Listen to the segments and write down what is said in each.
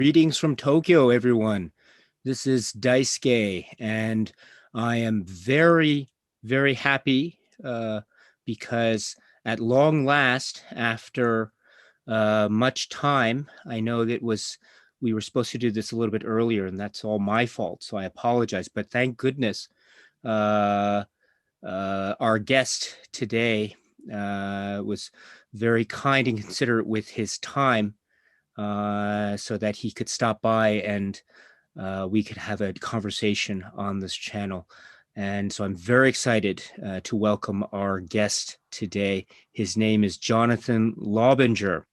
Greetings from Tokyo, everyone. This is Daisuke, and I am very, very happy because at long last, after much time, I know that we were supposed to do this a little bit earlier, and that's all my fault, so I apologize. But thank goodness, uh, our guest today was very kind and considerate with his time so that he could stop by and we could have a conversation on this channel. And so I'm very excited to welcome our guest today. His name is Jonathan Laubinger.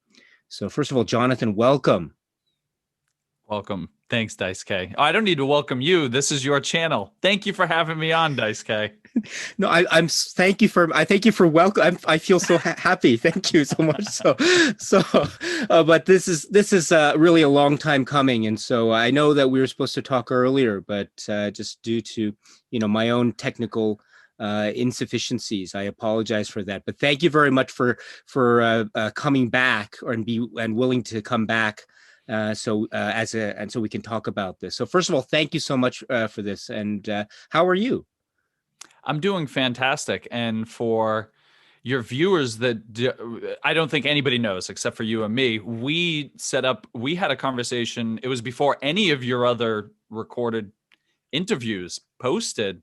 So first of all, Jonathan, welcome. Welcome. Thanks, Dice K. I don't need to welcome you. This is your channel. Thank you for having me on, Dice K. No, I thank you for welcome. I feel so happy. Thank you so much. But this is really a long time coming, and so I know that we were supposed to talk earlier, but just due to my own technical insufficiencies, I apologize for that. But thank you very much for coming back and willing to come back. So we can talk about this. So first of all, thank you so much for this. And how are you? I'm doing fantastic. And for your viewers I don't think anybody knows except for you and me, we had a conversation. It was before any of your other recorded interviews posted,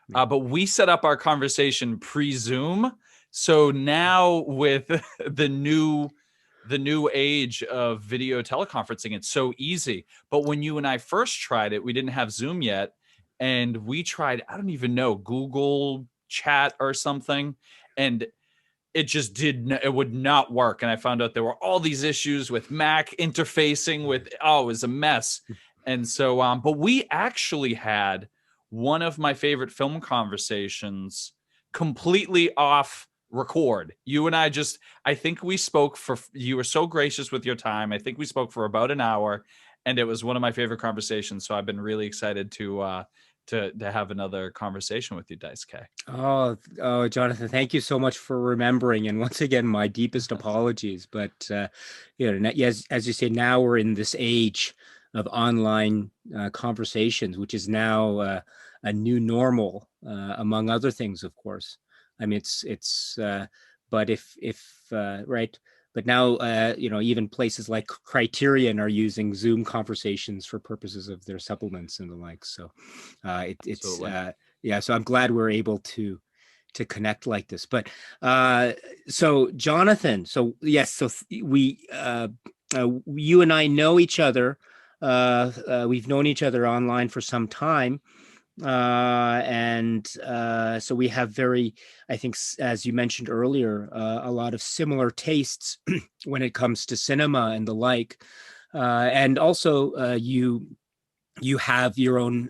but we set up our conversation pre-Zoom. So now with the new age of video teleconferencing, it's so easy. But when you and I first tried it, we didn't have Zoom yet. And we tried, I don't even know, Google Chat or something. And it would not work. And I found out there were all these issues with Mac interfacing with, it was a mess. And so, but we actually had one of my favorite film conversations completely off record. You and I think we spoke you were so gracious with your time. I think we spoke for about an hour, and it was one of my favorite conversations. So I've been really excited to have another conversation with you, Dice K. Oh, Jonathan, thank you so much for remembering. And once again, my deepest apologies. But as you say, now we're in this age of online conversations, which is now a new normal, among other things, of course. I mean, but right. But now, even places like Criterion are using Zoom conversations for purposes of their supplements and the like. So so I'm glad we're able to connect like this. But so Jonathan, we you and I know each other. We've known each other online for some time. So we have I think, as you mentioned earlier, a lot of similar tastes when it comes to cinema and the like. And also, you have your own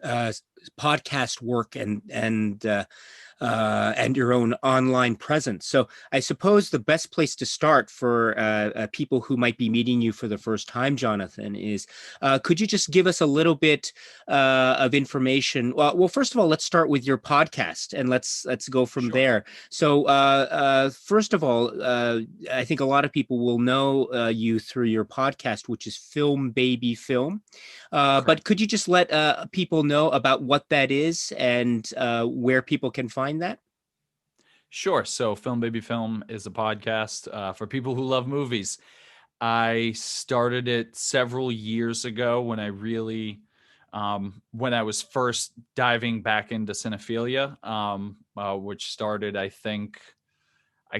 podcast work and your own online presence. So I suppose the best place to start for people who might be meeting you for the first time, Jonathan, is could you just give us a little bit of information? Well, first of all, let's start with your podcast and let's go from there. So first of all, I think a lot of people will know you through your podcast, which is Film Baby Film. But could you just let people know about what that is and where people can find that? Sure. So Film Baby Film is a podcast for people who love movies. I started it several years ago when when I was first diving back into cinephilia, which started, I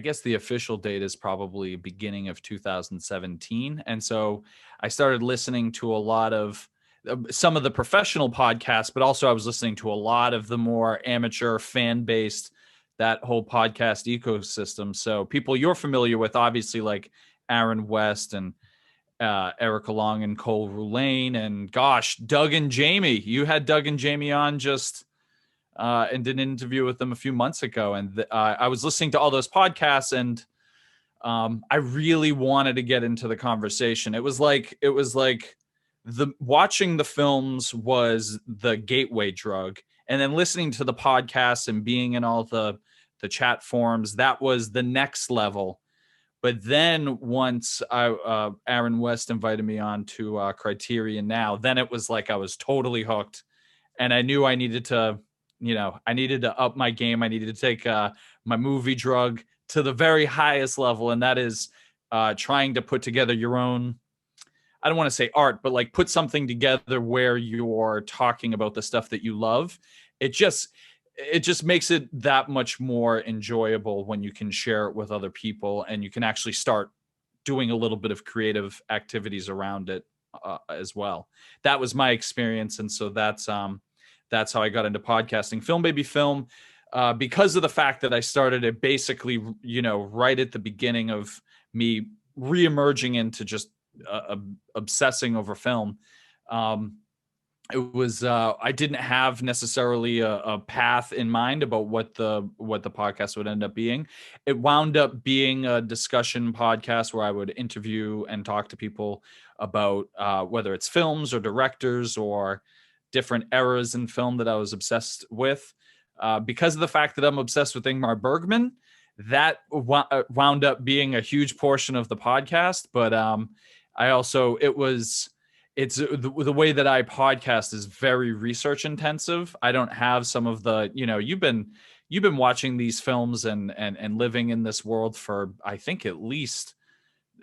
guess the official date is probably beginning of 2017. And so I started listening to a lot of some of the professional podcasts, but also I was listening to a lot of the more amateur fan-based, that whole podcast ecosystem. So people you're familiar with, obviously, like Aaron West and Erica Long and Cole Roulaine, and gosh, Doug and Jamie. You had Doug and Jamie on just and did an interview with them a few months ago. And I was listening to all those podcasts, and I really wanted to get into the conversation. It was like watching the films was the gateway drug, and then listening to the podcasts and being in all the chat forums, that was the next level. But then once Aaron West invited me on to Criterion Now, then it was like I was totally hooked, and I knew I needed to, I needed to up my game. I needed to take my movie drug to the very highest level, and that is trying to put together your own. I don't want to say art, but like put something together where you're talking about the stuff that you love. It just makes it that much more enjoyable when you can share it with other people and you can actually start doing a little bit of creative activities around it as well. That was my experience, and so that's how I got into podcasting. Film Baby Film, because of the fact that I started it basically, right at the beginning of me reemerging into just obsessing over film. It was I didn't have necessarily a path in mind about what the podcast would end up being. It wound up being a discussion podcast where I would interview and talk to people about whether it's films or directors or different eras in film that I was obsessed with. Because of the fact that I'm obsessed with Ingmar Bergman, that wound up being a huge portion of the podcast. But I also it's the way that I podcast is very research intensive. I don't have some of the, you've been watching these films and living in this world for, I think, at least,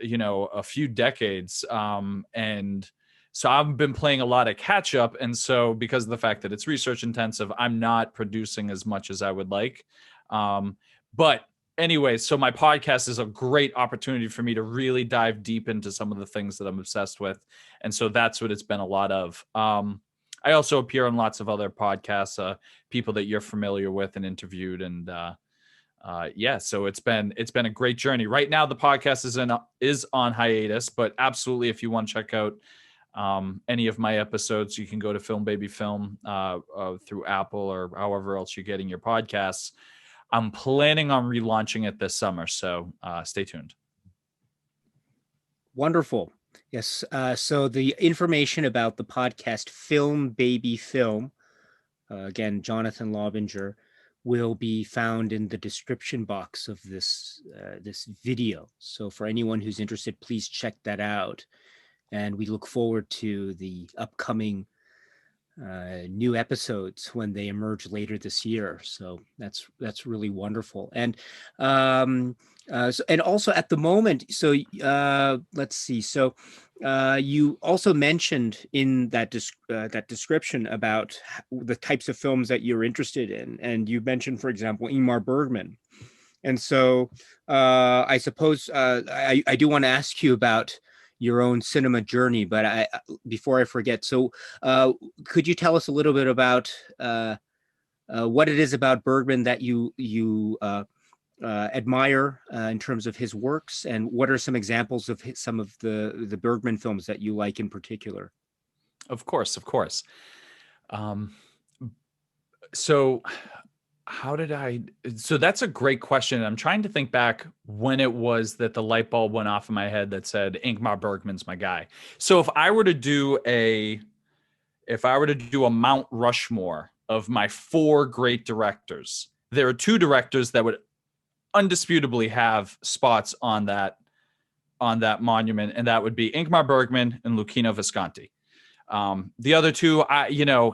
a few decades. And so I've been playing a lot of catch up. And so because of the fact that it's research intensive, I'm not producing as much as I would like. But anyway, so my podcast is a great opportunity for me to really dive deep into some of the things that I'm obsessed with. And so that's what it's been a lot of. I also appear on lots of other podcasts, people that you're familiar with and interviewed. And so it's been a great journey. Right now, the podcast is on hiatus, but absolutely, if you want to check out any of my episodes, you can go to Film Baby Film through Apple or however else you're getting your podcasts. I'm planning on relaunching it this summer, so stay tuned. Wonderful. Yes. So the information about the podcast Film Baby Film, again, Jonathan Laubinger, will be found in the description box of this video. So for anyone who's interested, please check that out. And we look forward to the upcoming new episodes when they emerge later this year. So that's really wonderful. And and also at the moment, so let's see. So you also mentioned in that description about the types of films that you're interested in, and you mentioned, for example, Ingmar Bergman. And so I suppose I do want to ask you about your own cinema journey, but before I forget, so could you tell us a little bit about what it is about Bergman that you admire in terms of his works, and what are some examples of some of the Bergman films that you like in particular? Of course. So that's a great question. I'm trying to think back when it was that the light bulb went off in my head that said Ingmar Bergman's my guy. So if I were to do a Mount Rushmore of my 4 great directors, there are 2 directors that would undisputably have spots on that monument, and that would be Ingmar Bergman and Luchino Visconti. The other 2,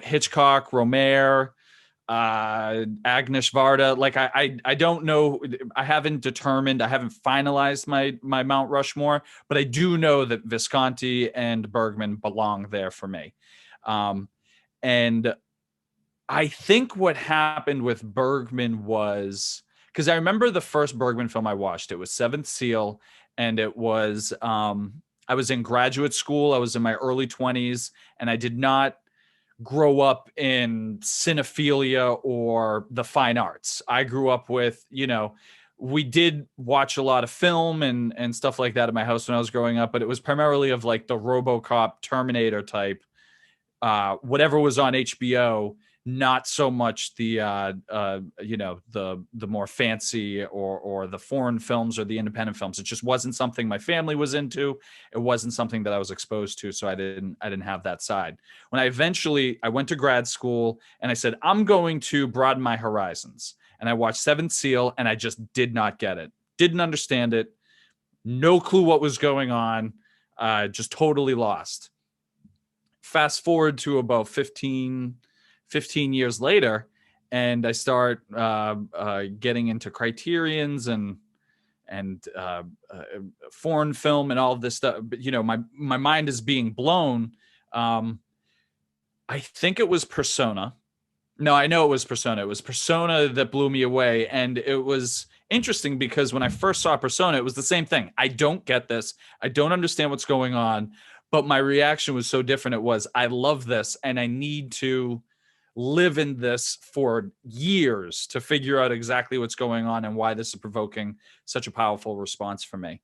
Hitchcock, Romer, Agnes Varda. Like I don't know. I haven't finalized my Mount Rushmore, but I do know that Visconti and Bergman belong there for me. And I think what happened with Bergman was, because I remember the first Bergman film I watched, it was Seventh Seal, and it was I was in graduate school. I was in my early 20s, and I did not grow up in cinephilia or the fine arts. I grew up with, we did watch a lot of film and stuff like that at my house when I was growing up, but it was primarily of like the RoboCop, Terminator type, whatever was on HBO, not so much the more fancy or the foreign films or the independent films. It just wasn't something my family was into. It wasn't something that I was exposed to, so I didn't have that side. When I went to grad school and I said, I'm going to broaden my horizons, and I watched Seventh Seal, and I just did not get it. Didn't understand it. no clue what was going on, just totally lost. Fast forward to about 15 years later, and I start getting into Criterions and foreign film and all of this stuff. But my mind is being blown. Um, I think it was Persona. No, I know it was Persona. It was Persona that blew me away. And it was interesting because when I first saw Persona, it was the same thing. I don't get this. I don't understand what's going on. But my reaction was so different. It was, I love this and I need to live in this for years to figure out exactly what's going on and why this is provoking such a powerful response for me.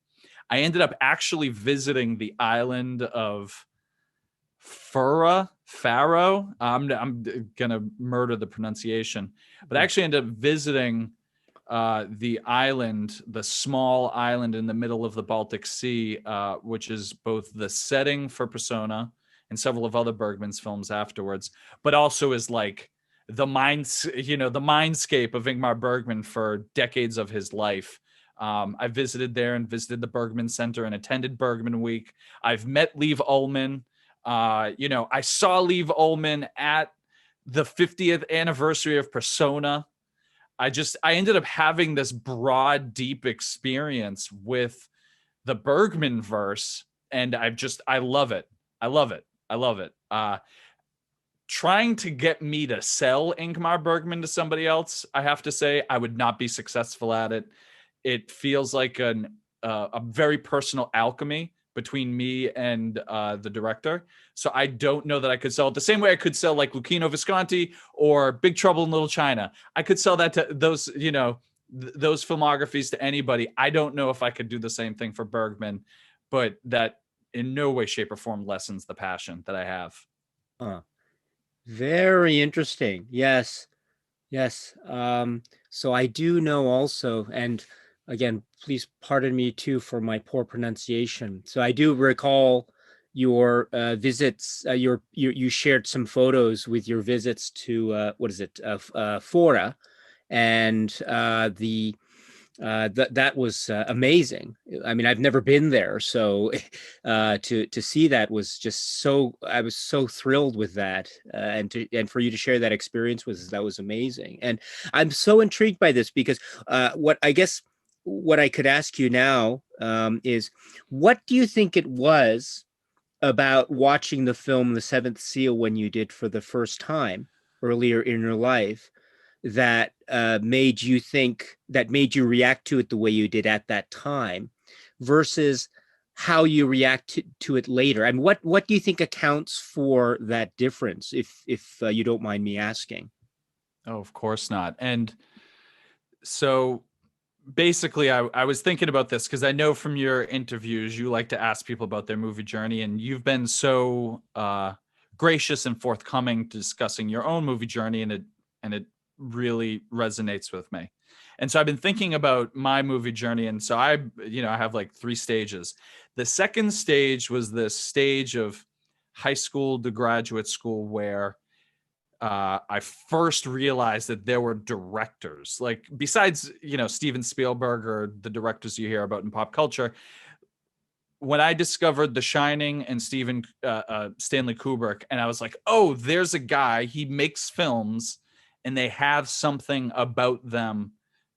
I ended up actually visiting the island of Faro. I'm gonna murder the pronunciation, but I actually ended up visiting the island, the small island in the middle of the Baltic Sea, which is both the setting for Persona and several of other Bergman's films afterwards, but also is like the mindscape of Ingmar Bergman for decades of his life. I visited there and visited the Bergman Center and attended Bergman Week. I've met Liv Ullmann. I saw Liv Ullmann at the 50th anniversary of Persona. I ended up having this broad, deep experience with the Bergman verse, and I love it. I love it. I love it. Trying to get me to sell Ingmar Bergman to somebody else, I have to say, I would not be successful at it. It feels like a very personal alchemy between me and the director. So I don't know that I could sell it the same way I could sell like Luchino Visconti or Big Trouble in Little China. I could sell that to those, those filmographies to anybody. I don't know if I could do the same thing for Bergman, but that in no way, shape, or form lessens the passion that I have. Very interesting. Yes. Yes. So I do know also, and again, please pardon me too for my poor pronunciation. So I do recall your visits. You shared some photos with your visits to what is it? Fora, and that was amazing. I mean, I've never been there, so to see that was just so. I was so thrilled with that, and for you to share that experience that was amazing. And I'm so intrigued by this because what I guess what I could ask you now is, what do you think it was about watching the film The Seventh Seal when you did for the first time earlier in your life that made you react to it the way you did at that time versus how you react to it later? And what do you think accounts for that difference, if you don't mind me asking? Oh, of course not. And so basically, I was thinking about this because I know from your interviews, you like to ask people about their movie journey, and you've been so gracious and forthcoming discussing your own movie journey, and it really resonates with me. And so I've been thinking about my movie journey, and so I have like 3 stages. The second stage was this stage of high school to graduate school where I first realized that there were directors, like besides Steven Spielberg or the directors you hear about in pop culture. When I discovered The Shining and Stanley Kubrick, and I was like, oh, there's a guy, he makes films and they have something about them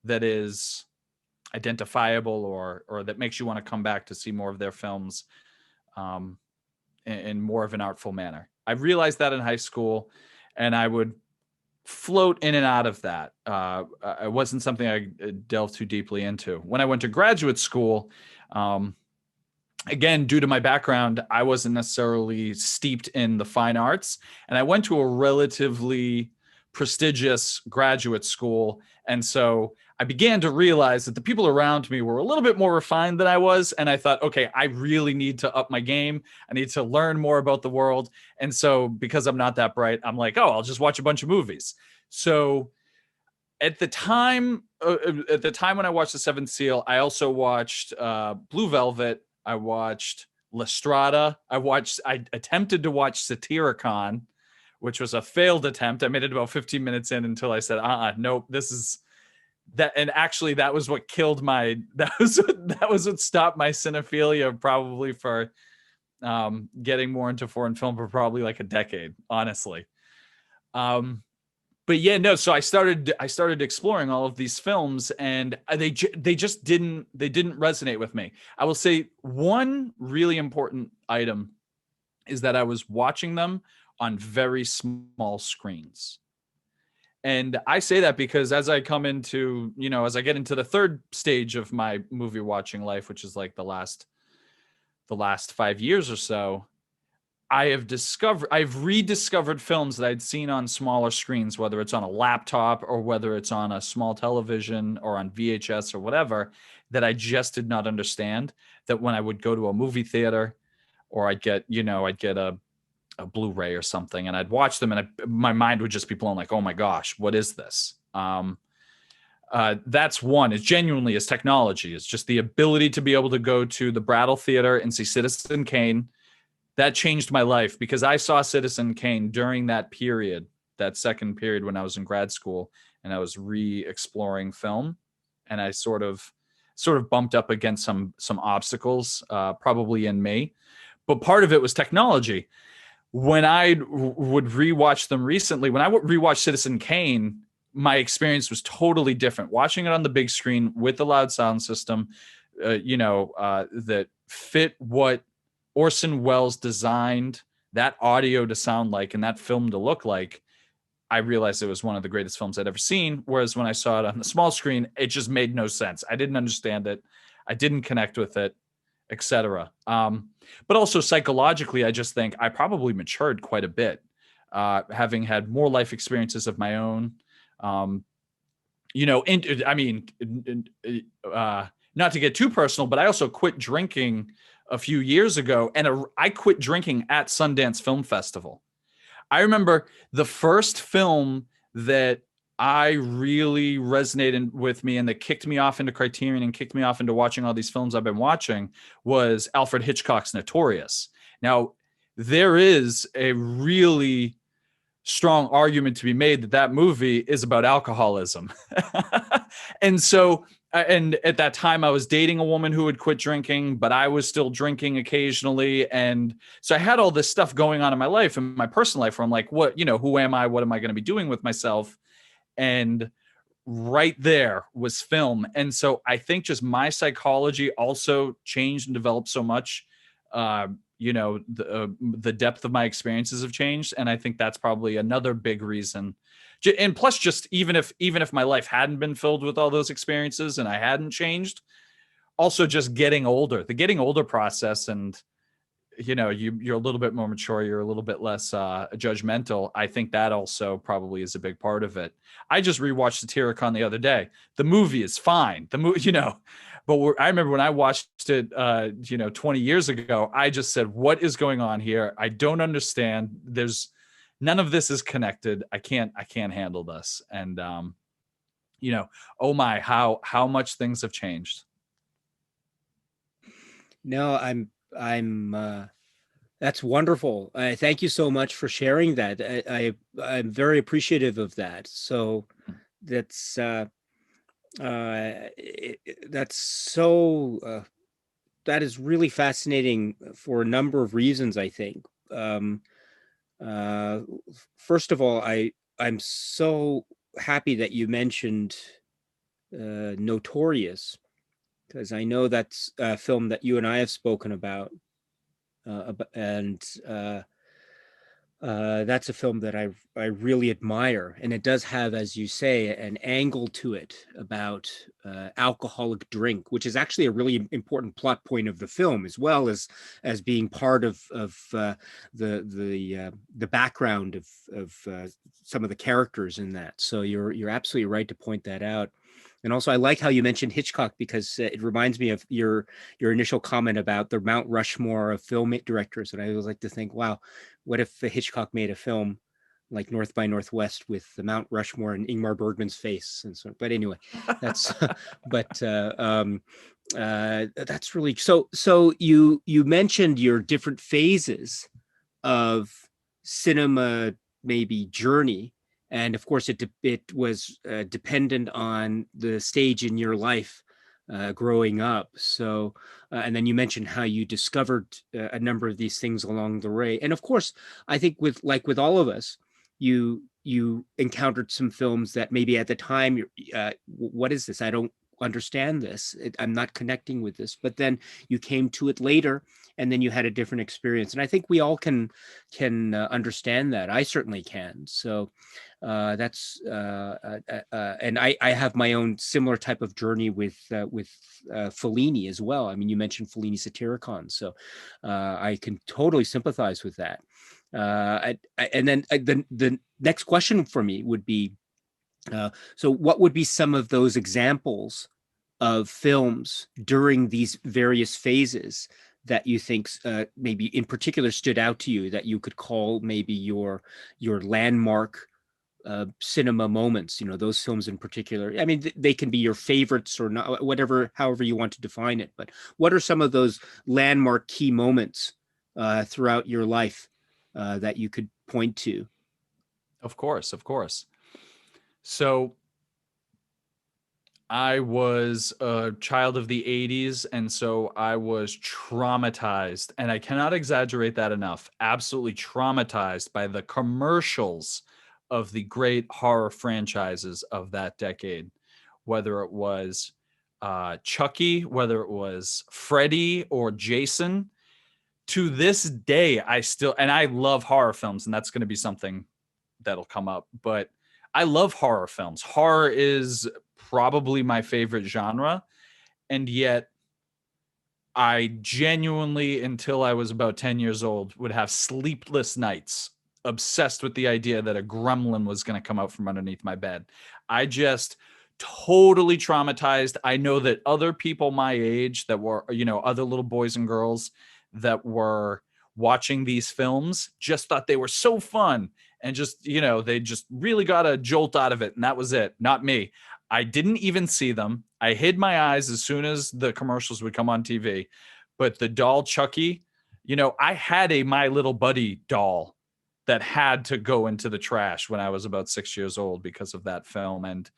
that is identifiable or that makes you want to come back to see more of their films in more of an artful manner. I realized that in high school, and I would float in and out of that. It wasn't something I delved too deeply into. When I went to graduate school, again, due to my background, I wasn't necessarily steeped in the fine arts, and I went to a relatively prestigious graduate school. And so I began to realize that the people around me were a little bit more refined than I was. And I thought, okay, I really need to up my game. I need to learn more about the world. And so because I'm not that bright, I'm like, oh, I'll just watch a bunch of movies. So at the time when I watched The Seventh Seal, I also watched Blue Velvet. I watched La Strada. I attempted to watch Satyricon, which was a failed attempt. I made it about 15 minutes in until I said, nope, this that, and actually that was what killed my, that was what stopped my cinephilia probably for getting more into foreign film for probably like a decade, honestly. Um, but yeah, no. So I started exploring all of these films, and they just didn't resonate with me. I will say one really important item is that I was watching them on very small screens. And I say that because as I come into, as I get into the third stage of my movie watching life, which is like the last 5 years or so, I've rediscovered films that I'd seen on smaller screens, whether it's on a laptop or whether it's on a small television or on VHS or whatever, that I just did not understand. That when I would go to a movie theater, or I'd get a Blu-ray or something, and I'd watch them, and my mind would just be blown, like, oh my gosh, what is this? That's one. It genuinely is technology. It's just the ability to be able to go to the Brattle Theater and see Citizen Kane. That changed my life because I saw Citizen Kane during that period, that second period when I was in grad school and I was re-exploring film, and I sort of bumped up against some obstacles, probably in me, but part of it was technology. When I would rewatch them recently, when I would rewatch Citizen Kane, my experience was totally different. Watching it on the big screen with the loud sound system, that fit what Orson Welles designed that audio to sound like and that film to look like, I realized it was one of the greatest films I'd ever seen. Whereas when I saw it on the small screen, it just made no sense. I didn't understand it. I didn't connect with it, etc. But also psychologically, I just think I probably matured quite a bit, having had more life experiences of my own. I mean, not to get too personal, but I also quit drinking a few years ago, and I quit drinking at Sundance Film Festival. I remember the first film that I really resonated with me and that kicked me off into Criterion and kicked me off into watching all these films I've been watching was Alfred Hitchcock's Notorious. Now, there is a really strong argument to be made that that movie is about alcoholism. And so, and at that time I was dating a woman who had quit drinking, but I was still drinking occasionally. And so I had all this stuff going on in my life, in my personal life, where I'm like, what, who am I? What am I going to be doing with myself? And right there was film. And so I think just my psychology also changed and developed so much. The depth of my experiences have changed, and I think that's probably another big reason. And plus, just even if my life hadn't been filled with all those experiences and I hadn't changed, also just getting older, the getting older process, and you're a little bit more mature, you're a little bit less judgmental. I think that also probably is a big part of it. I just rewatched Satyricon the other day. The movie is fine. The movie, but I remember when I watched it, 20 years ago, I just said, what is going on here? I don't understand. There's none of this is connected. I can't handle this. And, oh my, how much things have changed. No, I'm that's wonderful. Thank you so much for sharing that. I'm very appreciative of that. So that's that's so that is really fascinating for a number of reasons, I think. Uh, First of all, I'm so happy that you mentioned Notorious, because I know that's a film that you and I have spoken about, and that's a film that I really admire, and it does have, as you say, an angle to it about alcoholic drink, which is actually a really important plot point of the film, as well as being part of the background of some of the characters in that. So you're absolutely right to point that out. And also, I like how you mentioned Hitchcock, because it reminds me of your initial comment about the Mount Rushmore of film directors. And I always like to think, wow, what if Hitchcock made a film like North by Northwest with the Mount Rushmore and Ingmar Bergman's face and so. But anyway, that's but that's really so. So you mentioned your different phases of cinema, maybe journey, and of course it was dependent on the stage in your life growing up. So, and then you mentioned how you discovered a number of these things along the way. And of course, I think with all of us, you encountered some films that maybe at the time, what is this? I don't understand this. I'm not connecting with this. But then you came to it later, and then you had a different experience. And I think we all can understand that. I certainly can. So that's and I have my own similar type of journey with Fellini as well. I mean, you mentioned Fellini Satyricon, so I can totally sympathize with that. And then the next question for me would be, so what would be some of those examples of films during these various phases that you think maybe in particular stood out to you, that you could call maybe your landmark cinema moments, those films in particular? I mean, they can be your favorites or not, whatever, however you want to define it. But what are some of those landmark key moments throughout your life that you could point to? Of course, of course. So I was a child of the 80s, and so I was traumatized, and I cannot exaggerate that enough. Absolutely traumatized by the commercials of the great horror franchises of that decade, whether it was Chucky, whether it was Freddy or Jason. To this day, I love horror films, and that's going to be something that'll come up, but I love horror films. Horror is probably my favorite genre, and yet I genuinely, until I was about 10 years old, would have sleepless nights, obsessed with the idea that a gremlin was going to come out from underneath my bed. I just totally traumatized. I know that other people my age that were, other little boys and girls that were watching these films just thought they were so fun, and just, they just really got a jolt out of it. And that was it. Not me. I didn't even see them. I hid my eyes as soon as the commercials would come on TV. But the doll Chucky, I had a My Little Buddy doll that had to go into the trash when I was about 6 years old because of that film. And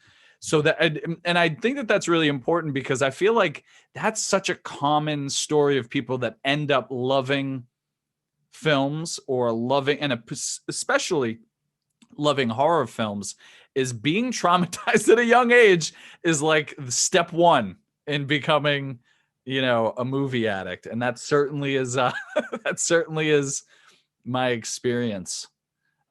so and I think that that's really important, because I feel like that's such a common story of people that end up loving films, or loving, and especially loving horror films, is being traumatized at a young age is like step one in becoming, a movie addict. And that certainly is that certainly is my experience.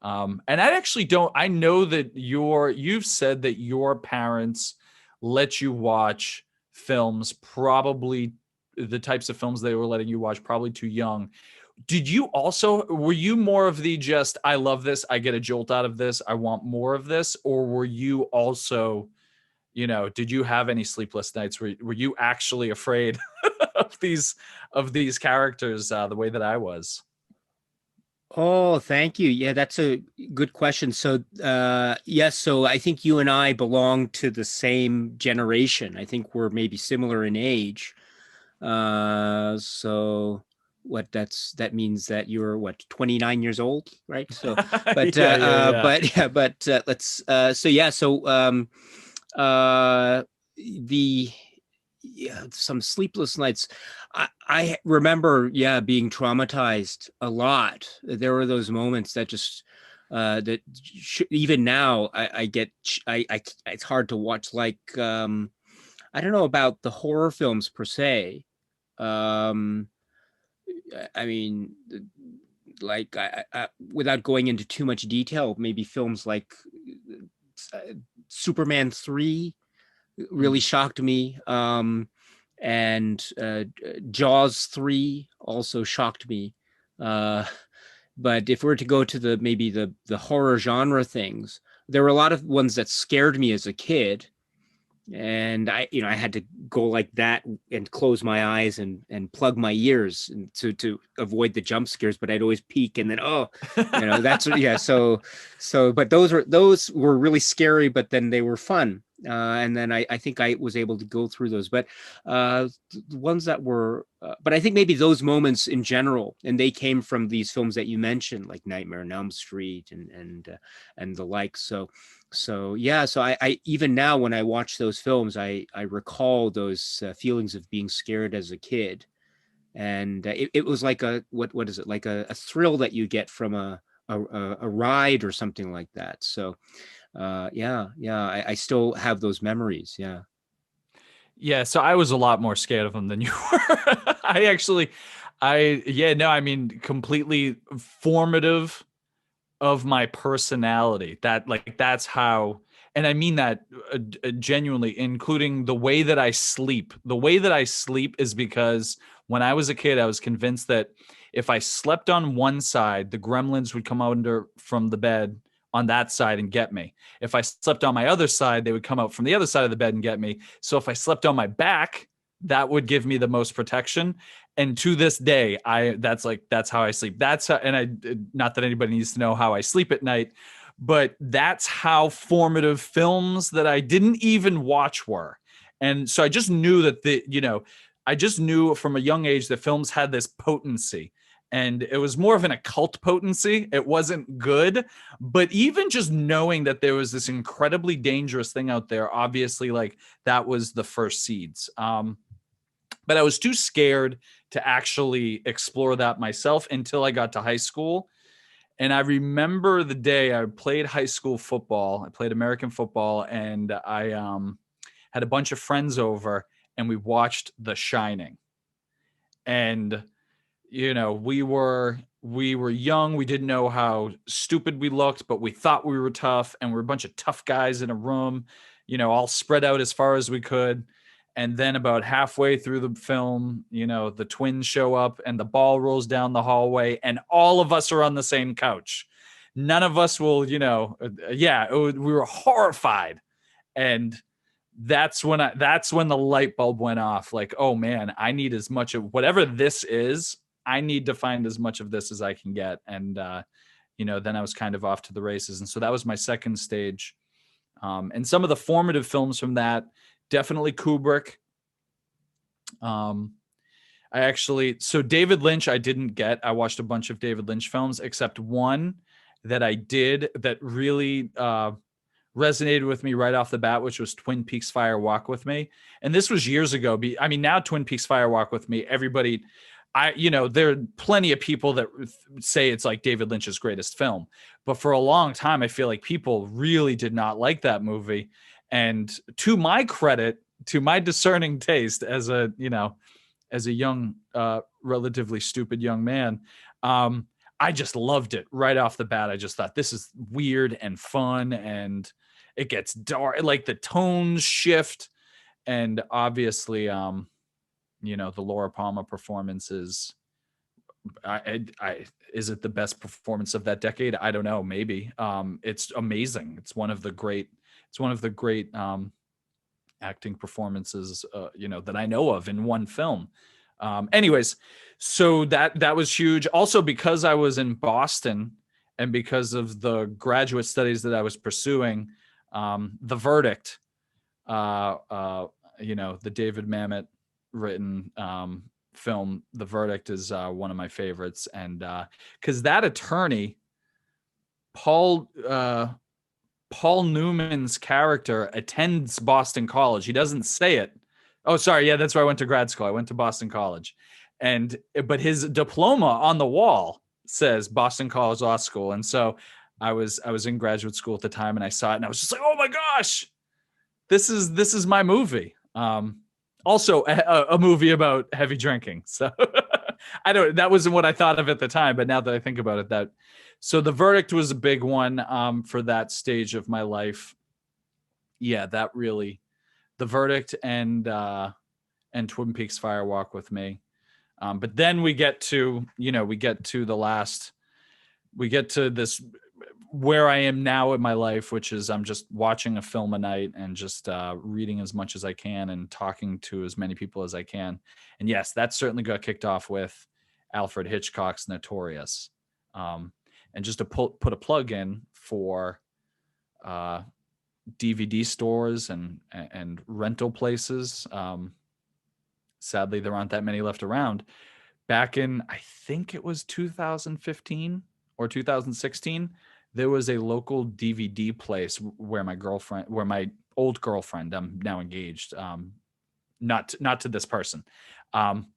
And I know that you've said that your parents let you watch films, probably the types of films they were letting you watch, probably too young. Were you more of the just, I love this, I get a jolt out of this, I want more of this? Or were you also, did you have any sleepless nights? Were you actually afraid of these characters the way that I was? Oh, thank you. Yeah, that's a good question. So, yes, so I think you and I belong to the same generation. I think we're maybe similar in age. So that means that you're what, 29 years old, right? So, but Yeah. but yeah, but let's so yeah, so the yeah, some sleepless nights. I remember, yeah, being traumatized a lot. There were those moments that just even now I get it's hard to watch, like I don't know about the horror films per se. Um, I mean, like without going into too much detail, maybe films like uh, Superman 3 really Mm. shocked me. And Jaws 3 also shocked me. Uh, but if we're to go to maybe the horror genre things, there were a lot of ones that scared me as a kid, and I had to go like that and close my eyes and plug my ears and to avoid the jump scares. But I'd always peek, and then that's yeah. So but those were really scary, but then they were fun. and then I think I was able to go through those. But the ones that were, but I think maybe those moments in general, and they came from these films that you mentioned, like Nightmare on Elm Street and the like. So yeah, so I even now when I watch those films, I recall those feelings of being scared as a kid, and it was like a what is it, like a thrill that you get from a ride or something like that. So yeah, I still have those memories. Yeah. Yeah, so I was a lot more scared of him than you were. Yeah, no, I mean, completely formative of my personality. That's how, and I mean that genuinely, including the way that I sleep. The way that I sleep is because when I was a kid, I was convinced that if I slept on one side, the gremlins would come under from the bed on that side and get me. If I slept on my other side, they would come out from the other side of the bed and get me. So if I slept on my back, that would give me the most protection. And to this day, that's how I sleep. That's how, and I, not that anybody needs to know how I sleep at night, but that's how formative films that I didn't even watch were. And so I just knew that I just knew from a young age that films had this potency, and it was more of an occult potency. It wasn't good, but even just knowing that there was this incredibly dangerous thing out there, obviously, like, that was the first seeds. But I was too scared to actually explore that myself until I got to high school. And I remember the day I played high school football. I played American football, and I had a bunch of friends over, and we watched The Shining. And we were young. We didn't know how stupid we looked, but we thought we were tough, and we're a bunch of tough guys in a room, all spread out as far as we could. And then about halfway through the film, the twins show up and the ball rolls down the hallway, and all of us are on the same couch. None of us will, we were horrified. And that's when the light bulb went off. Like, oh man, I need as much of whatever this is. I need to find as much of this as I can get. And then I was kind of off to the races. And so that was my second stage. And some of the formative films from that, definitely Kubrick. So David Lynch, I didn't get. I watched a bunch of David Lynch films, except one that I did that really resonated with me right off the bat, which was Twin Peaks Fire Walk with Me. And this was years ago. I mean, now Twin Peaks Fire Walk with Me, everybody, there are plenty of people that say it's like David Lynch's greatest film. But for a long time, I feel like people really did not like that movie. And to my credit, to my discerning taste as a young, relatively stupid young man, I just loved it right off the bat. I just thought, this is weird and fun, and it gets dark, like the tones shift. And obviously, the Laura Palmer performance is, is it the best performance of that decade? I don't know. Maybe. It's amazing. It's one of the great acting performances, that I know of in one film. Anyways, so that was huge. Also, because I was in Boston and because of the graduate studies that I was pursuing, The Verdict, the David Mamet written film, The Verdict, is one of my favorites. And because that attorney, Paul Newman's character, attends Boston College. He doesn't say it. Oh, sorry. Yeah, that's where I went to grad school. I went to Boston College. But his diploma on the wall says Boston College Law School. And so I was in graduate school at the time, and I saw it, and I was just like, oh my gosh, this is my movie. Also a movie about heavy drinking. So that wasn't what I thought of at the time, but now that I think about it, so The Verdict was a big one for that stage of my life. Yeah, that really, The Verdict and Twin Peaks Fire Walk with Me. But then we get to this, where I am now in my life, which is I'm just watching a film a night and just reading as much as I can and talking to as many people as I can. And yes, that certainly got kicked off with Alfred Hitchcock's Notorious. And just to put a plug in for DVD stores and rental places. Sadly, there aren't that many left around. Back in, I think it was 2015 or 2016, there was a local DVD place where my old girlfriend, I'm now engaged, not to this person, um,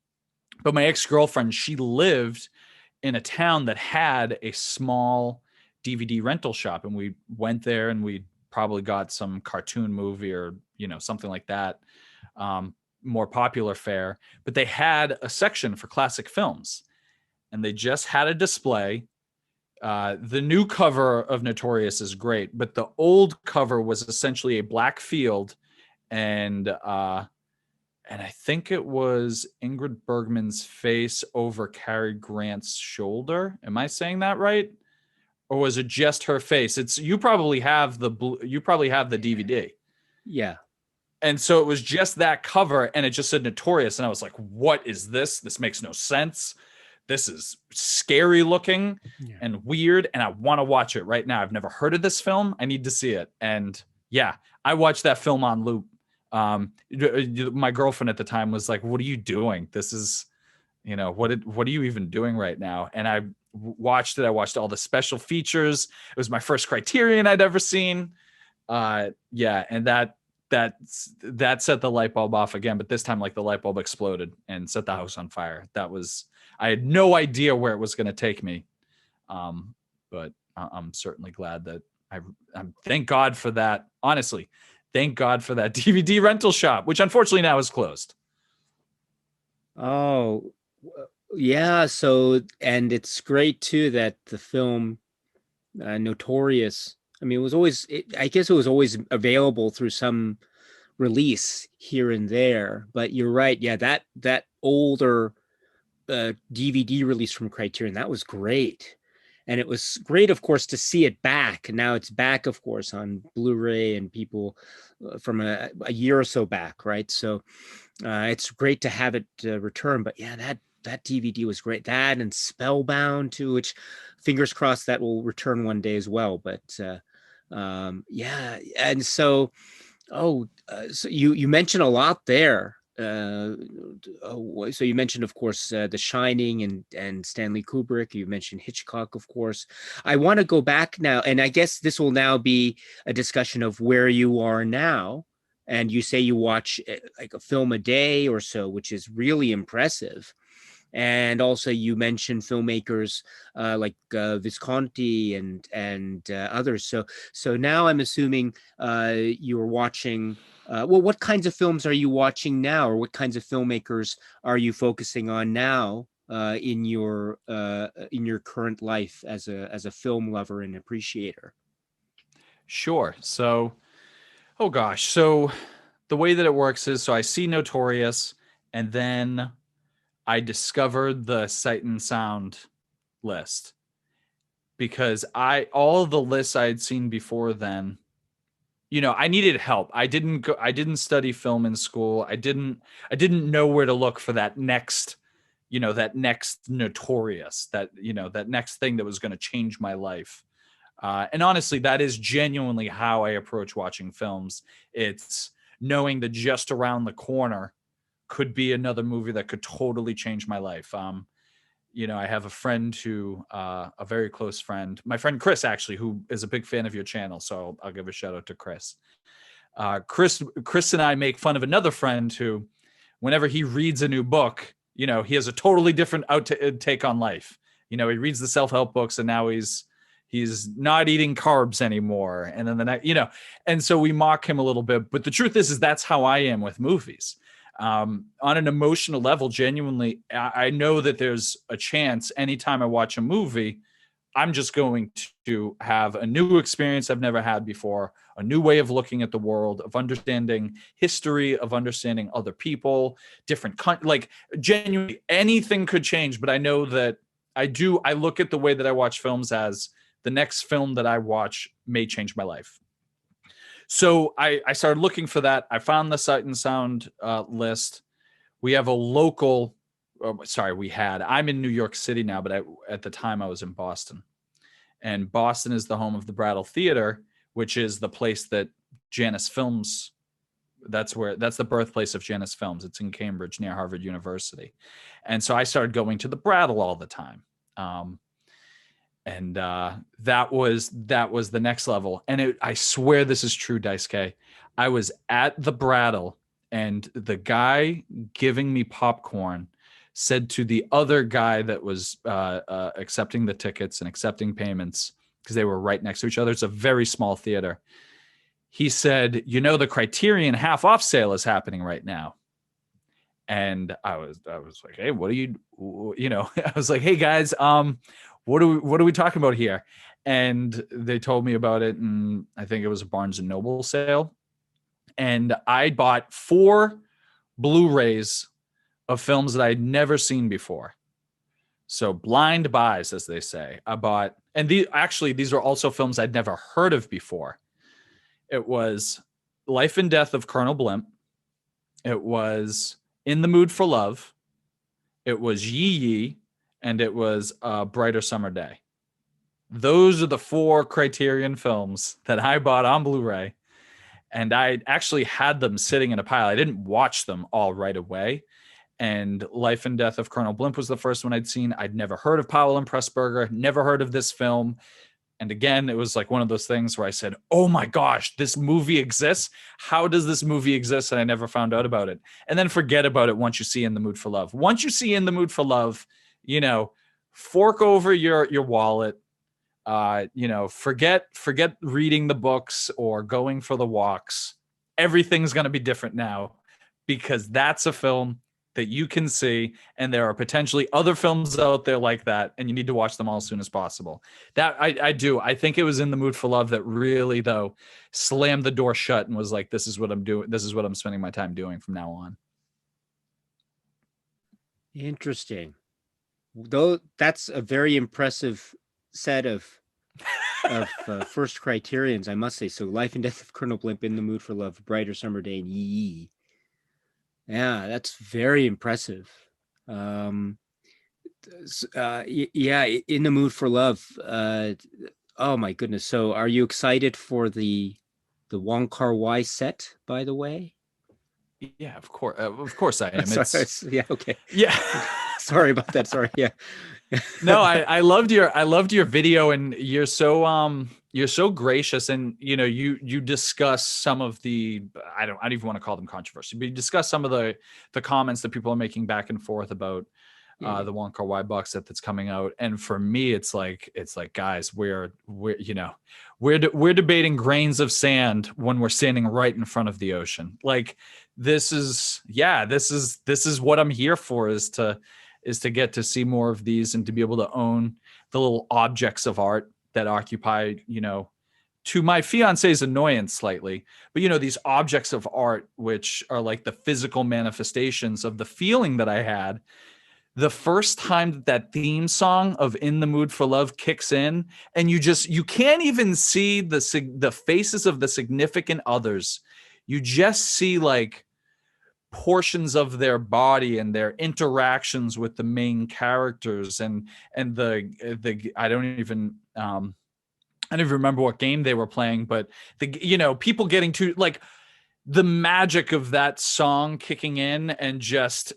but my ex girlfriend, she lived in a town that had a small DVD rental shop, and we went there and we probably got some cartoon movie or something like that, more popular fare. But they had a section for classic films, and they just had a display. The new cover of Notorious is great, but the old cover was essentially a black field, and I think it was Ingrid Bergman's face over Cary Grant's shoulder. Am I saying that right? Or was it just her face? You probably have the DVD. Yeah. And so it was just that cover, and it just said Notorious, and I was like, "What is this? This makes no sense. This is scary looking Yeah. and weird, and I want to watch it right now. I've never heard of this film. I need to see it." And yeah, I watched that film on loop. My girlfriend at the time was like, "What are you doing? This is, what are you even doing right now?" And I watched it. I watched all the special features. It was my first Criterion I'd ever seen. Yeah, and that set the light bulb off again, but this time like the light bulb exploded and set the house on fire. I had no idea where it was going to take me. But I'm certainly glad that I'm thank God for that. Honestly, thank God for that DVD rental shop, which unfortunately now is closed. Oh, yeah. So, and it's great too that the film Notorious, I mean, I guess it was always available through some release here and there. But you're right. Yeah, that older DVD release from Criterion, that was great. And it was great, of course, to see it back. Now it's back, of course, on Blu-ray and people from a year or so back, right? So it's great to have it return. But yeah, that DVD was great. That and Spellbound too, which fingers crossed that will return one day as well. But yeah, and so so you mentioned a lot there. So you mentioned, of course, The Shining and Stanley Kubrick. You mentioned Hitchcock, of course. I want to go back now, and I guess this will now be a discussion of where you are now. And you say you watch like a film a day or so, which is really impressive. And also, you mentioned filmmakers like Visconti and others. So now I'm assuming you're watching. Well, what kinds of films are you watching now, or what kinds of filmmakers are you focusing on now in your current life as a film lover and appreciator? Sure. So, oh gosh. So the way that it works is, so I see Notorious, and then I discovered the Sight and Sound list, because all of the lists I had seen before then, I needed help. I didn't study film in school. I didn't know where to look for that next, that next Notorious, that next thing that was going to change my life. And honestly, that is genuinely how I approach watching films. It's knowing that just around the corner could be another movie that could totally change my life. I have a friend a very close friend, my friend Chris, actually, who is a big fan of your channel. So I'll give a shout out to Chris. Chris and I make fun of another friend who, whenever he reads a new book, he has a totally different take on life. He reads the self-help books, and now he's not eating carbs anymore. And then the next, and so we mock him a little bit. But the truth is that's how I am with movies. On an emotional level, genuinely, I know that there's a chance anytime I watch a movie, I'm just going to have a new experience I've never had before, a new way of looking at the world, of understanding history, of understanding other people, like genuinely anything could change. But I know that I look at the way that I watch films as the next film that I watch may change my life. So I started looking for that. I found the Sight and Sound list. We have a local, I'm in New York City now, but at the time I was in Boston. And Boston is the home of the Brattle Theater, which is the place that Janus Films. That's the birthplace of Janus Films. It's in Cambridge near Harvard University. And so I started going to the Brattle all the time. And that was the next level. And I swear this is true, Daisuke. I was at the Brattle, and the guy giving me popcorn said to the other guy that was accepting the tickets and accepting payments, because they were right next to each other. It's a very small theater. He said, the Criterion half off sale is happening right now. And I was like, hey, what are you, I was like, hey guys, what are we talking about here? And they told me about it. And I think it was a Barnes and Noble sale. And I bought 4 Blu-rays of films that I'd never seen before. So blind buys, as they say. I bought, and these are also films I'd never heard of before. It was Life and Death of Colonel Blimp. It was In the Mood for Love. It was Yi Yi, and it was A Brighter Summer Day. Those are the 4 Criterion films that I bought on Blu-ray. And I actually had them sitting in a pile. I didn't watch them all right away. And Life and Death of Colonel Blimp was the first one I'd seen. I'd never heard of Powell and Pressburger, never heard of this film. And again, it was like one of those things where I said, oh my gosh, this movie exists. How does this movie exist? And I never found out about it. And then forget about it once you see In the Mood for Love. Once you see In the Mood for Love, fork over your wallet. Forget reading the books or going for the walks. Everything's going to be different now, because that's a film that you can see, and there are potentially other films out there like that, and you need to watch them all as soon as possible. That I do. I think it was In the Mood for Love that really, though, slammed the door shut and was like, this is what I'm doing. This is what I'm spending my time doing from now on. Interesting. Though that's a very impressive set of first Criterions, I must say. So Life and Death of Colonel Blimp, In the Mood for Love, Brighter Summer Day, and Yi Yi. Yeah, that's very impressive. Yeah, In the Mood for Love. Oh my goodness. So are you excited for the Wong Kar-wai set, by the way? Yeah, of course I am. Sorry, yeah, okay. Yeah. Sorry about that. Sorry. Yeah. No, I loved your video, and you're so gracious, and you discuss some of the, I don't even want to call them controversy, but you discuss some of the comments that people are making back and forth about the Wong Kar-wai box set that's coming out. And for me, it's like guys, we're debating grains of sand when we're standing right in front of the ocean. Like this is what I'm here for, is to get to see more of these and to be able to own the little objects of art that occupy, to my fiance's annoyance slightly, but these objects of art, which are like the physical manifestations of the feeling that I had the first time that theme song of In the Mood for Love kicks in, and you can't even see the faces of the significant others. You just see like portions of their body and their interactions with the main characters, and the I don't even remember what game they were playing, but people getting to like the magic of that song kicking in, and just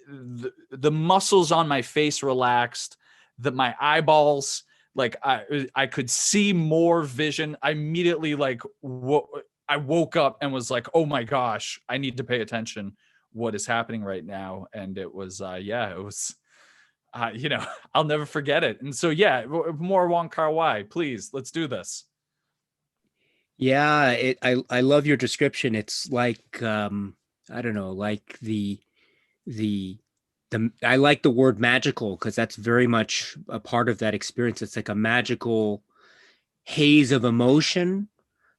the muscles on my face relaxed, that my eyeballs, like I could see more vision. I immediately I woke up and was like, oh my gosh, I need to pay attention what is happening right now. And it was, it was, I'll never forget it. And so, more Wong Kar-wai, please, let's do this. Yeah, I love your description. It's like, I don't know, like the I like the word magical, because that's very much a part of that experience. It's like a magical haze of emotion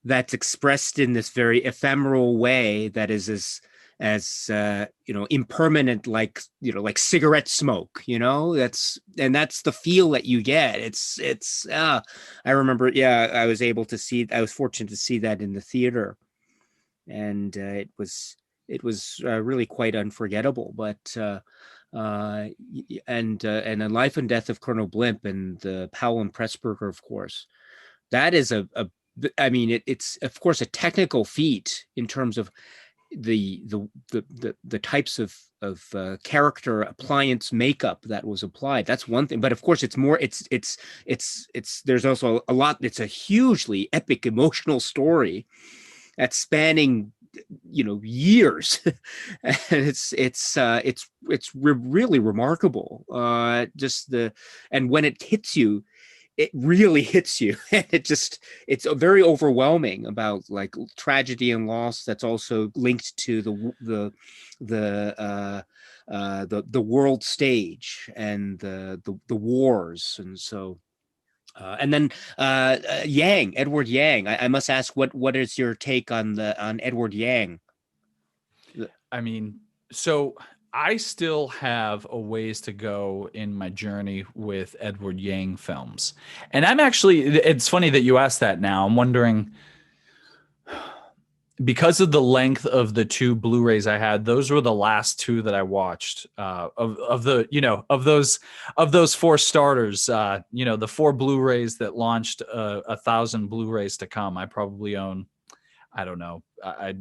that's expressed in this very ephemeral way that is as impermanent, like cigarette smoke. That's the feel that you get. It's I remember, I was fortunate to see that in the theater, and it was really quite unforgettable. But and the Life and Death of Colonel Blimp and the Powell and Pressburger, of course, that is a I mean, it's of course a technical feat in terms of the types of character appliance makeup that was applied. That's one thing, but of course it's more. It's there's also a lot. It's a hugely epic emotional story that's spanning years. And it's really remarkable. Just the and when it hits you, it really hits you. And it's very overwhelming about like tragedy and loss that's also linked to the world stage and the wars. And so and then Edward Yang. I must ask, what is your take on Edward Yang? I mean, so I still have a ways to go in my journey with Edward Yang films. And it's funny that you asked that now. I'm wondering, because of the length of the two Blu-rays I had, those were the last two that I watched of the of those four starters. The four Blu-rays that launched 1,000 Blu-rays to come. I probably own, I don't know,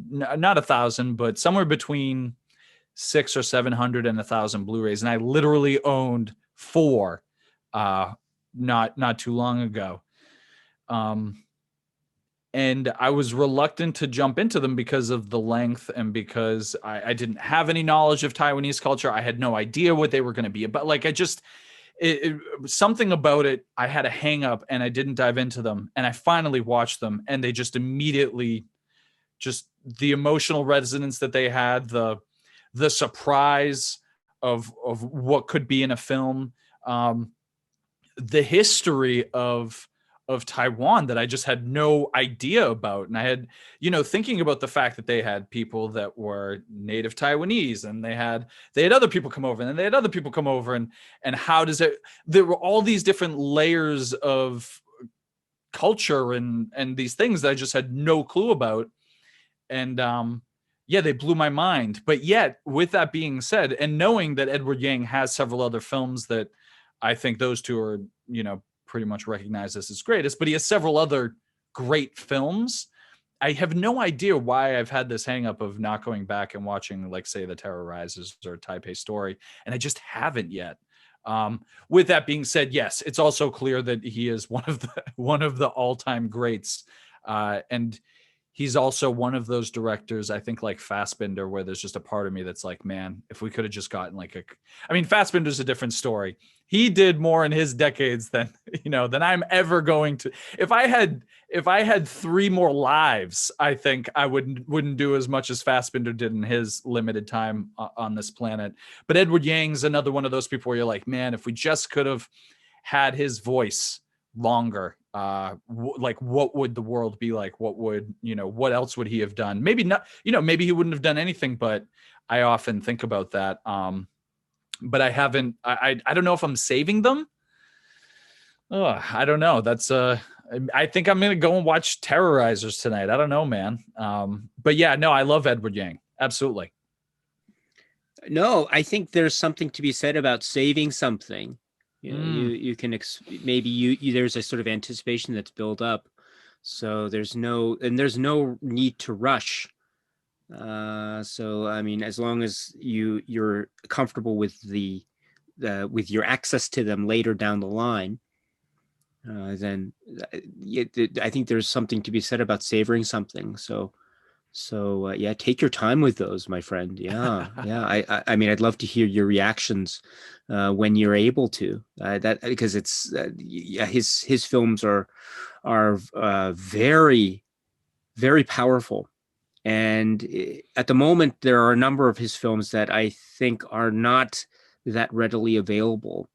not 1,000, but somewhere between 600 or 700 and 1,000 Blu-rays, and I literally owned four not too long ago. And I was reluctant to jump into them because of the length and because I didn't have any knowledge of Taiwanese culture. I had no idea what they were going to be about. Like, something about it, I had a hang up and I didn't dive into them. And I finally watched them, and they just immediately, just the emotional resonance that they had, the surprise of what could be in a film, the history of Taiwan that I just had no idea about. And I had, thinking about the fact that they had people that were native Taiwanese, and they had other people come over, and then they had other people come over, and how does it, there were all these different layers of culture and these things that I just had no clue about. And yeah, they blew my mind. But yet, with that being said, and knowing that Edward Yang has several other films that I think those two are, pretty much recognized as his greatest, but he has several other great films. I have no idea why I've had this hang up of not going back and watching, like, say, The Terror Rises or Taipei Story, and I just haven't yet. With that being said, yes, it's also clear that he is one of the all-time greats, and he's also one of those directors, I think, like Fassbinder, where there's just a part of me that's like, man, if we could have just gotten Fassbinder's a different story. He did more in his decades than I'm ever going to. If I had three more lives, I think I wouldn't do as much as Fassbinder did in his limited time on this planet. But Edward Yang's another one of those people where you're like, man, if we just could have had his voice longer, like, what would the world be like? What else would he have done? Maybe not, maybe he wouldn't have done anything, but I often think about that. But I haven't, I don't know if I'm saving them. Oh, I don't know. That's I think I'm gonna go and watch Terrorizers tonight. I don't know, man. But yeah, no, I love Edward Yang. Absolutely. No, I think there's something to be said about saving something. You can maybe there's a sort of anticipation that's built up, so there's no need to rush. So I mean, as long as you're comfortable with with your access to them later down the line, then I think there's something to be said about savoring something. So yeah, take your time with those, my friend. Yeah, yeah. I mean, I'd love to hear your reactions when you're able to. That because it's yeah, his films are very, very powerful. And at the moment, there are a number of his films that I think are not that readily available.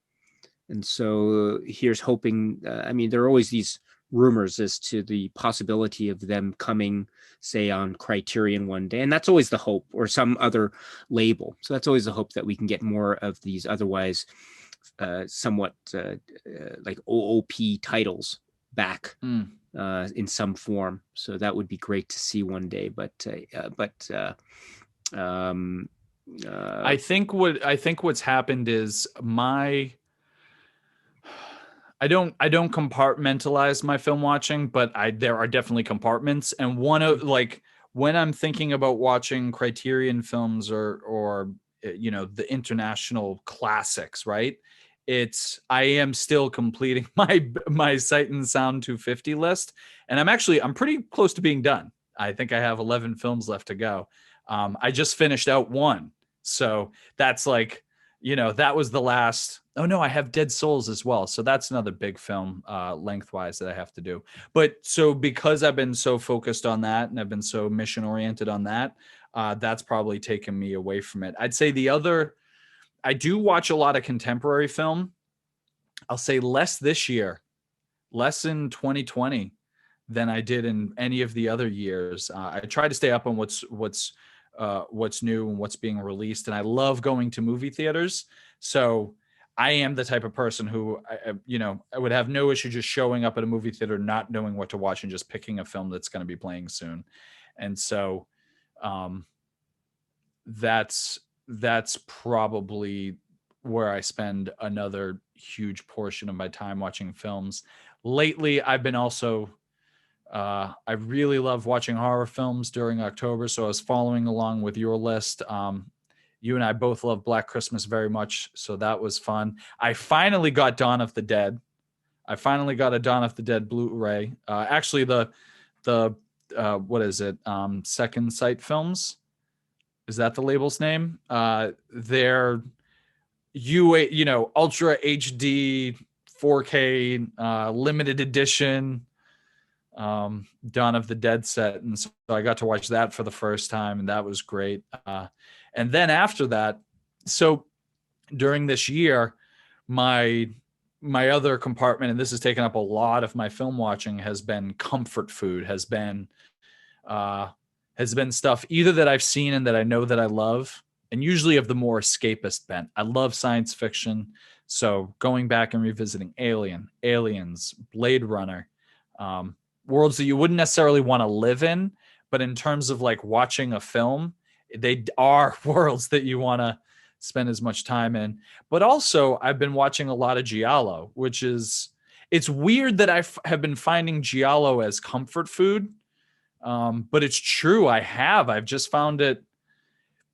And so here's hoping. I mean, there are always these rumors as to the possibility of them coming, say, on Criterion one day, and that's always the hope, or some other label. So that's always the hope that we can get more of these otherwise somewhat like OOP titles back in some form. So that would be great to see one day. I think what's happened is I don't compartmentalize my film watching, but I there are definitely compartments. And one of like when I'm thinking about watching Criterion films or the international classics, right? It's I am still completing my Sight and Sound 250 list, and I'm pretty close to being done. I think I have 11 films left to go. I just finished out one, so that's like that was the last. Oh no, I have Dead Souls as well. So that's another big film lengthwise that I have to do. But so because I've been so focused on that and I've been so mission oriented on that, that's probably taken me away from it. I'd say the other, I do watch a lot of contemporary film. I'll say less this year, less in 2020 than I did in any of the other years. I try to stay up on what's new and what's being released, and I love going to movie theaters. So I am the type of person who I would have no issue just showing up at a movie theater, not knowing what to watch, and just picking a film that's going to be playing soon. And so um, that's probably where I spend another huge portion of my time watching films. Lately, I've been also I really love watching horror films during October, so I was following along with your list. You and I both love Black Christmas very much, so that was fun. I finally got Dawn of the Dead. I finally got a Dawn of the Dead Blu-ray. Actually, the what is it? Second Sight Films. Is that the label's name? They're Ultra HD 4K limited edition Dawn of the Dead set, and so I got to watch that for the first time, and that was great. And then after that, so during this year, my other compartment, and this has taken up a lot of my film watching, has been comfort food, uh, has been stuff either that I've seen and that I know that I love, and usually of the more escapist bent. I love science fiction, so going back and revisiting Aliens, Blade Runner, worlds that you wouldn't necessarily want to live in, but in terms of like watching a film, they are worlds that you want to spend as much time in. But also, I've been watching a lot of giallo, which is it's weird that have been finding giallo as comfort food, but it's true. I've just found it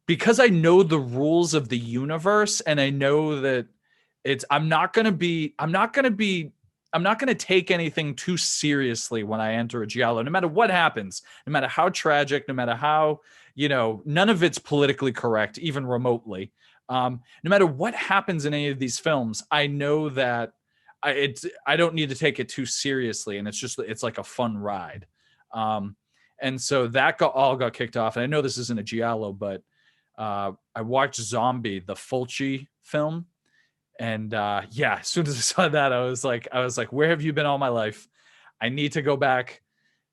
because I know the rules of the universe, and I know that I'm not going to take anything too seriously when I enter a giallo, no matter what happens, no matter how tragic, no matter how, none of it's politically correct, even remotely. No matter what happens in any of these films, I know that I don't need to take it too seriously. And it's like a fun ride. And so that all got kicked off. And I know this isn't a giallo, but I watched Zombie, the Fulci film. And yeah, as soon as I saw that, I was like, where have you been all my life? I need to go back.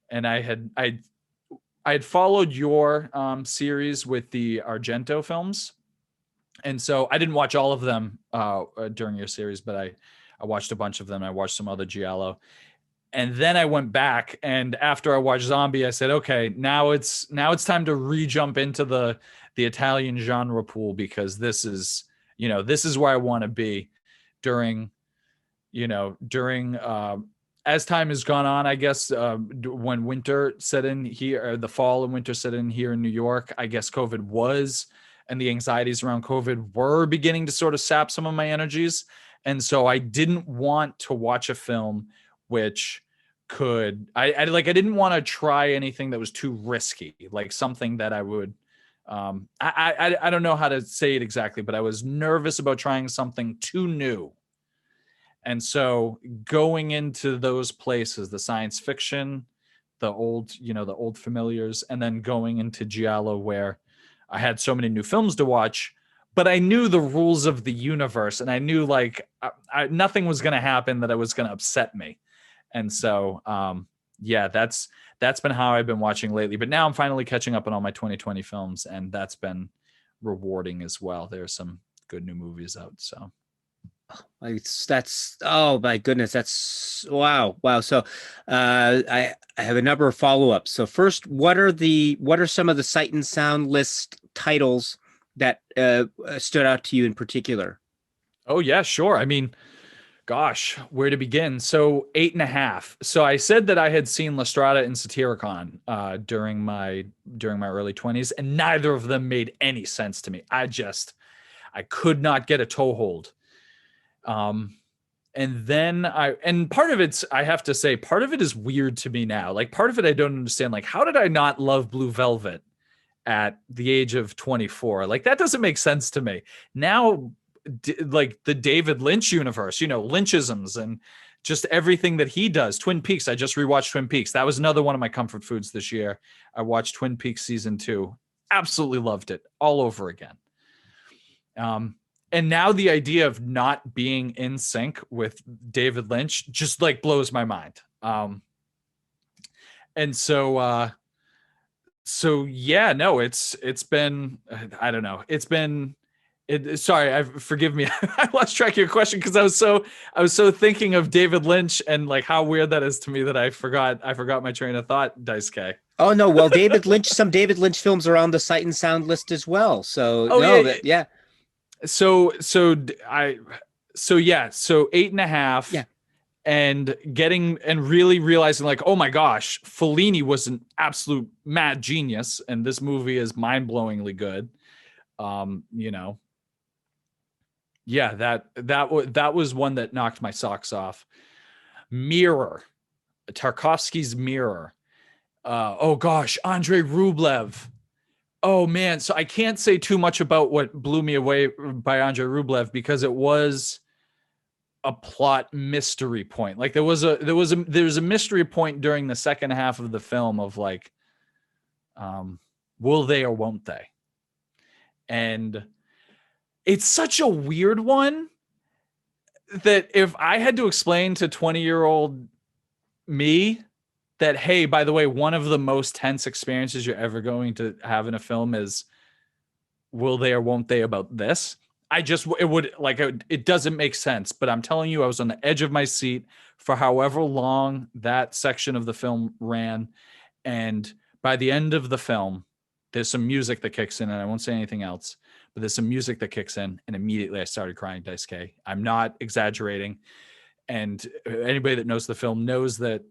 And I had followed your series with the Argento films, and so I didn't watch all of them during your series, but I watched a bunch of them. I watched some other giallo, and then I went back, and after I watched Zombie, I said, okay, now it's time to re-jump into the Italian genre pool, because this is where I want to be during as time has gone on, I guess, when winter set in here, or the fall and winter set in here in New York, I guess and the anxieties around COVID were beginning to sort of sap some of my energies. And so I didn't want to watch a film which I didn't want to try anything that was too risky, like something that I would, I don't know how to say it exactly, but I was nervous about trying something too new. And so going into those places, the science fiction, the old familiars, and then going into giallo, where I had so many new films to watch, but I knew the rules of the universe, and I knew like nothing was going to happen that was going to upset me. And so, yeah, that's been how I've been watching lately. But now I'm finally catching up on all my 2020 films, and that's been rewarding as well. There's some good new movies out. So Like that's oh my goodness, that's wow. So I have a number of follow-ups. So first, what are some of the Sight and Sound list titles that stood out to you in particular? oh yeah, sure. I mean, Gosh, where to begin? So 8.5. So I said that I had seen La Strada and Satyricon during my early 20s, and neither of them made any sense to me. I could not get a toehold. Um, and part of it's, I have to say, part of it is weird to me now. Like, part of it I don't understand. Like, how did I not love Blue Velvet at the age of 24? Like, that doesn't make sense to me now. Like the David Lynch universe, Lynchisms and just everything that he does. Twin Peaks, I just rewatched Twin Peaks. That was another one of my comfort foods this year. I watched Twin Peaks season 2. Absolutely loved it all over again. And now the idea of not being in sync with David Lynch just like blows my mind. And so yeah, no, it's been, I don't know. It's been, sorry, forgive me. I lost track of your question because I was so thinking of David Lynch and like how weird that is to me that I forgot my train of thought. Dice K. Oh no, well, some David Lynch films are on the Sight and Sound list as well. So Oh no, yeah, yeah. So 8.5. Yeah. And really realizing like, oh my gosh, Fellini was an absolute mad genius, and this movie is mind-blowingly good. Yeah, that was one that knocked my socks off. Mirror, Tarkovsky's Mirror. Oh gosh, Andrei Rublev. Oh man, so I can't say too much about what blew me away by Andrei Rublev because it was a plot mystery point. Like there was a mystery point during the second half of the film of like, will they or won't they? And it's such a weird one that if I had to explain to 20-year-old me that, hey, by the way, one of the most tense experiences you're ever going to have in a film is will they or won't they about this? It doesn't make sense, but I'm telling you, I was on the edge of my seat for however long that section of the film ran. And by the end of the film, there's some music that kicks in, and I won't say anything else, but there's some music that kicks in, and immediately I started crying, Dice K. I'm not exaggerating. And anybody that knows the film knows that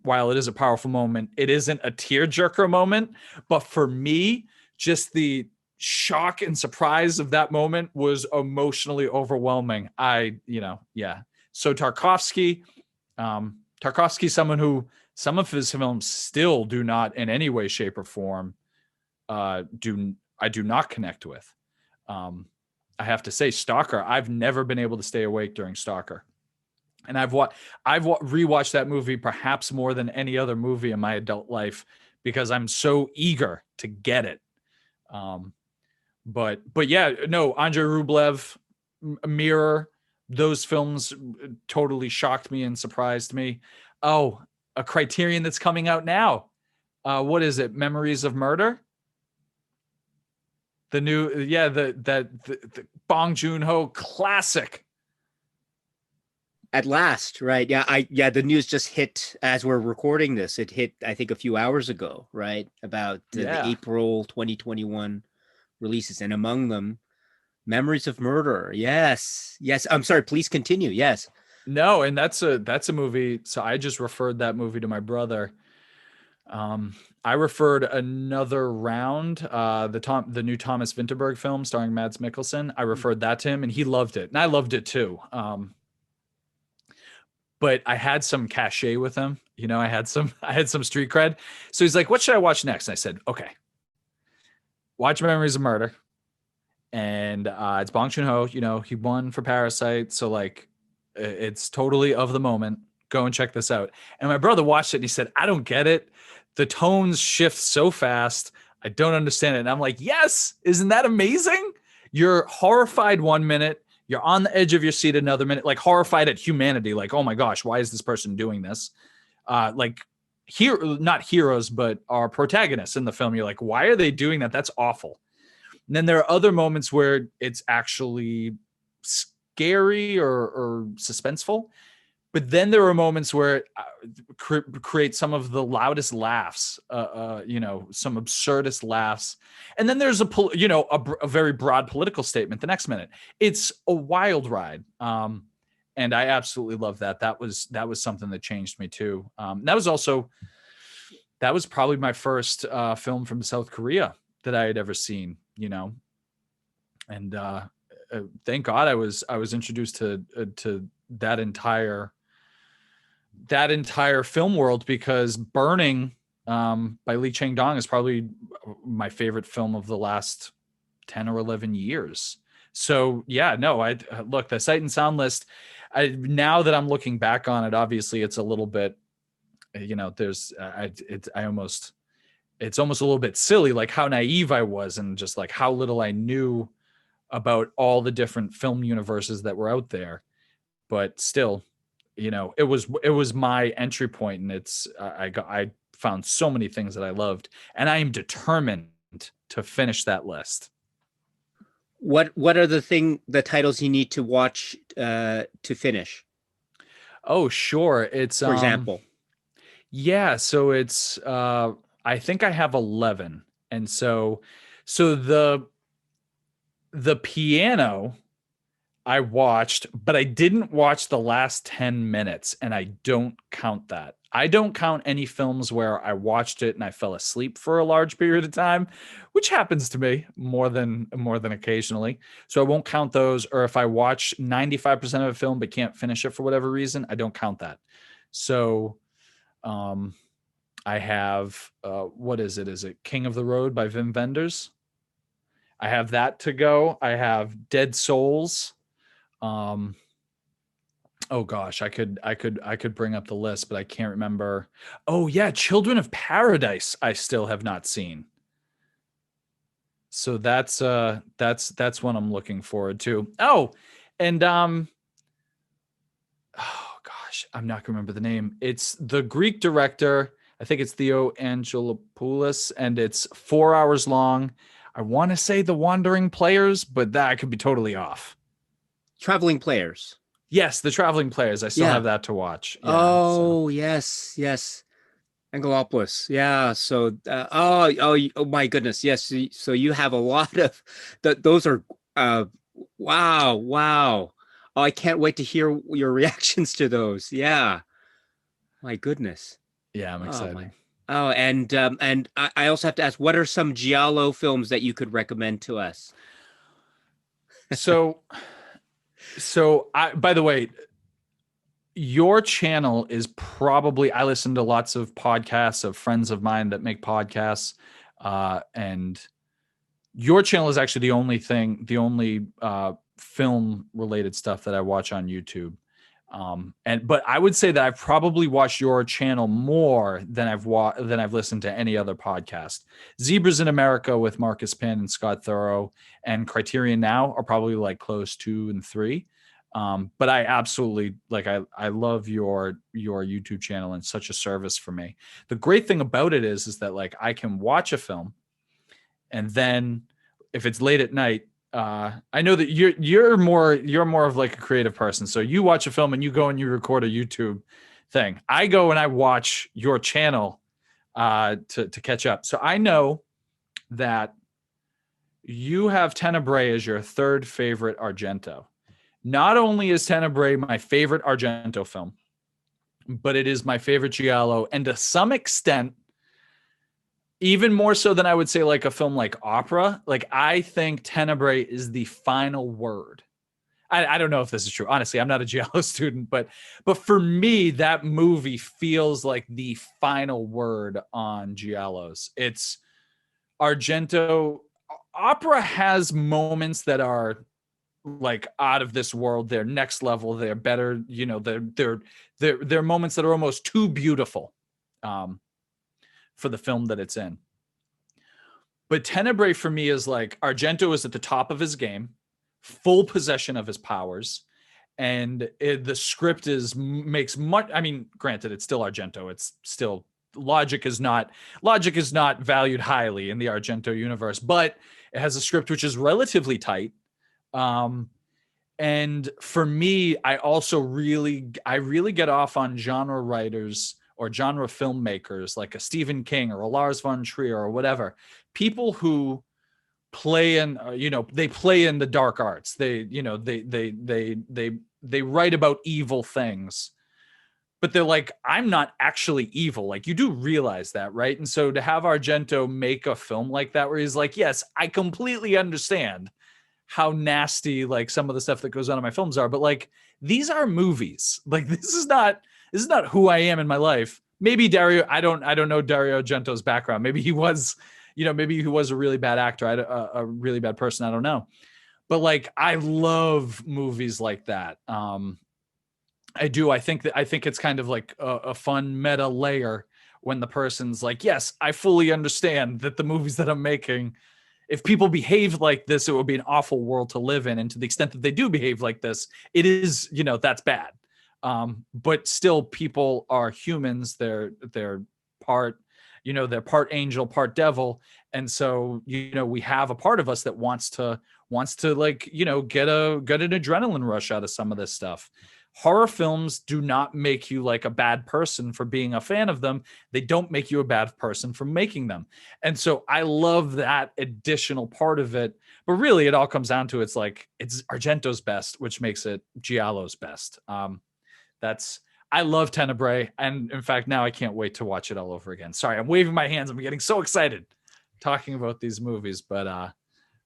while it is a powerful moment, it isn't a tearjerker moment. But for me, just the shock and surprise of that moment was emotionally overwhelming. Yeah. So Tarkovsky, someone who some of his films still do not in any way, shape, or form do not connect with. I have to say, Stalker, I've never been able to stay awake during Stalker. And I've rewatched that movie perhaps more than any other movie in my adult life because I'm so eager to get it. But yeah, no, Andrei Rublev, Mirror, those films totally shocked me and surprised me. Oh, a Criterion that's coming out now. What is it? Memories of Murder? The new, the Bong Joon-ho classic. At last, right? Yeah, the news just hit as we're recording this. It hit, I think, a few hours ago, right? About the April 2021 releases, and among them, Memories of Murder. Yes. I'm sorry. Please continue. Yes. No, and that's a movie. So I just referred that movie to my brother. I referred Another Round, the new Thomas Vinterberg film starring Mads Mikkelsen. I referred that to him, and he loved it, and I loved it too. But I had some cachet with him. I had some street cred. So he's like, what should I watch next? And I said, okay, watch Memories of Murder. And it's Bong Joon-ho. He won for Parasite. So like, it's totally of the moment. Go and check this out. And my brother watched it and he said, I don't get it. The tones shift so fast. I don't understand it. And I'm like, yes, isn't that amazing? You're horrified 1 minute. You're on the edge of your seat another minute, like horrified at humanity. Like, oh my gosh, why is this person doing this? Not heroes, but our protagonists in the film. You're like, why are they doing that? That's awful. And then there are other moments where it's actually scary or suspenseful. But then there are moments where it creates some of the loudest laughs, some absurdist laughs. And then there's a very broad political statement the next minute. It's a wild ride. And And I absolutely love that. That was something that changed me too. That was probably my first film from South Korea that I had ever seen, and thank God I was introduced to that entire film world, because Burning by Lee Chang-dong is probably my favorite film of the last 10 or 11 years. So yeah, no, I look, the Sight and Sound list, now that I'm looking back on it, obviously it's a little bit, there's it's almost a little bit silly, like how naive I was and just like how little I knew about all the different film universes that were out there. But still, it was my entry point, and I found so many things that I loved, and I am determined to finish that list. What are the titles you need to watch to finish? Oh, sure. It's For example, yeah, so it's I think I have 11. And so the piano I watched, but I didn't watch the last 10 minutes, and I don't count that. I don't count any films where I watched it and I fell asleep for a large period of time, which happens to me more than occasionally. So I won't count those. Or if I watch 95% of a film but can't finish it for whatever reason, I don't count that. So I have what is it? Is it King of the Road by Wim Wenders? I have that to go. I have Dead Souls. Oh gosh, I could bring up the list, but I can't remember. Oh yeah, Children of Paradise I still have not seen. So that's what I'm looking forward to. Oh, and oh gosh, I'm not gonna remember the name. It's the Greek director. I think it's Theo Angelopoulos, and it's 4 hours long. I want to say The Wandering Players, but that could be totally off. Traveling Players. Yes, The Traveling Players. I still Yeah. have that to watch. Yeah. So. Oh, yes, yes. Angelopoulos. Yeah. So, oh my goodness. Yes. So you have a lot of those are, wow, wow. Oh, I can't wait to hear your reactions to those. Yeah. My goodness. Yeah, I'm Oh my. excited. Oh, and I also have to ask, what are some giallo films that you could recommend to us? So, by the way, your channel is probably, I listen to lots of podcasts of friends of mine that make podcasts, and your channel is actually the only film related stuff that I watch on YouTube. But I would say that I've probably watched your channel more than I've listened to any other podcast. Zebras in America with Marcus Penn and Scott Thorough, and Criterion Now are probably like close 2 and 3. But I absolutely I love your YouTube channel, and such a service for me. The great thing about it is that like I can watch a film, and then if it's late at night, I know that you're more of like a creative person. So you watch a film and you go and you record a YouTube thing. I go and I watch your channel to catch up. So I know that you have Tenebrae as your third favorite Argento. Not only is Tenebrae my favorite Argento film, but it is my favorite giallo, and to some extent, even more so than I would say like a film like Opera. Like I think Tenebrae is the final word. I don't know if this is true. Honestly, I'm not a giallo student, but for me, that movie feels like the final word on giallos. It's Argento. Opera has moments that are like out of this world. They're next level. They're better. They're moments that are almost too beautiful for the film that it's in. But Tenebrae for me is like Argento is at the top of his game, full possession of his powers, and the script makes much. I mean, granted, it's still Argento. It's still logic is not valued highly in the Argento universe, but it has a script which is relatively tight. And for me, I really get off on genre writers or genre filmmakers like a Stephen King or a Lars von Trier or whatever, people who play in they play in the dark arts. They they write about evil things, but they're like, I'm not actually evil. Like, you do realize that, right? And so to have Argento make a film like that, where he's like, yes, I completely understand how nasty like some of the stuff that goes on in my films are, but like, these are movies. Like, this is not who I am in my life. Maybe Dario, I don't know Dario Argento's background. Maybe he was, maybe he was a really bad actor, a really bad person. I don't know. But like, I love movies like that. I do. I think it's kind of like a fun meta layer when the person's like, yes, I fully understand that the movies that I'm making, if people behave like this, it would be an awful world to live in. And to the extent that they do behave like this, it is, that's bad. But still, people are humans. They're part, they're part angel, part devil. And so, we have a part of us that wants to like, get an adrenaline rush out of some of this stuff. Horror films do not make you like a bad person for being a fan of them. They don't make you a bad person for making them. And so I love that additional part of it. But really, it all comes down to, it's Argento's best, which makes it giallo's best. That's I love Tenebrae, and in fact, now I can't wait to watch it all over again. Sorry, I'm waving my hands. I'm getting so excited talking about these movies, but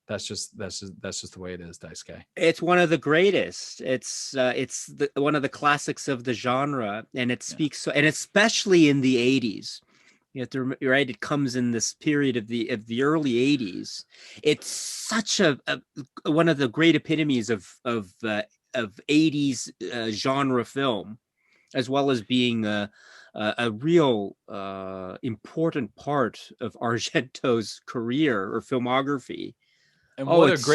that's just the way it is, Daisuke. It's one of the greatest. One of the classics of the genre, and it Yeah. speaks so, and especially in the 80s. You have to right. It comes in this period of the early 80s. It's such a one of the great epitomes of 80s genre film, as well as being a real important part of Argento's career or filmography. And Oh, it's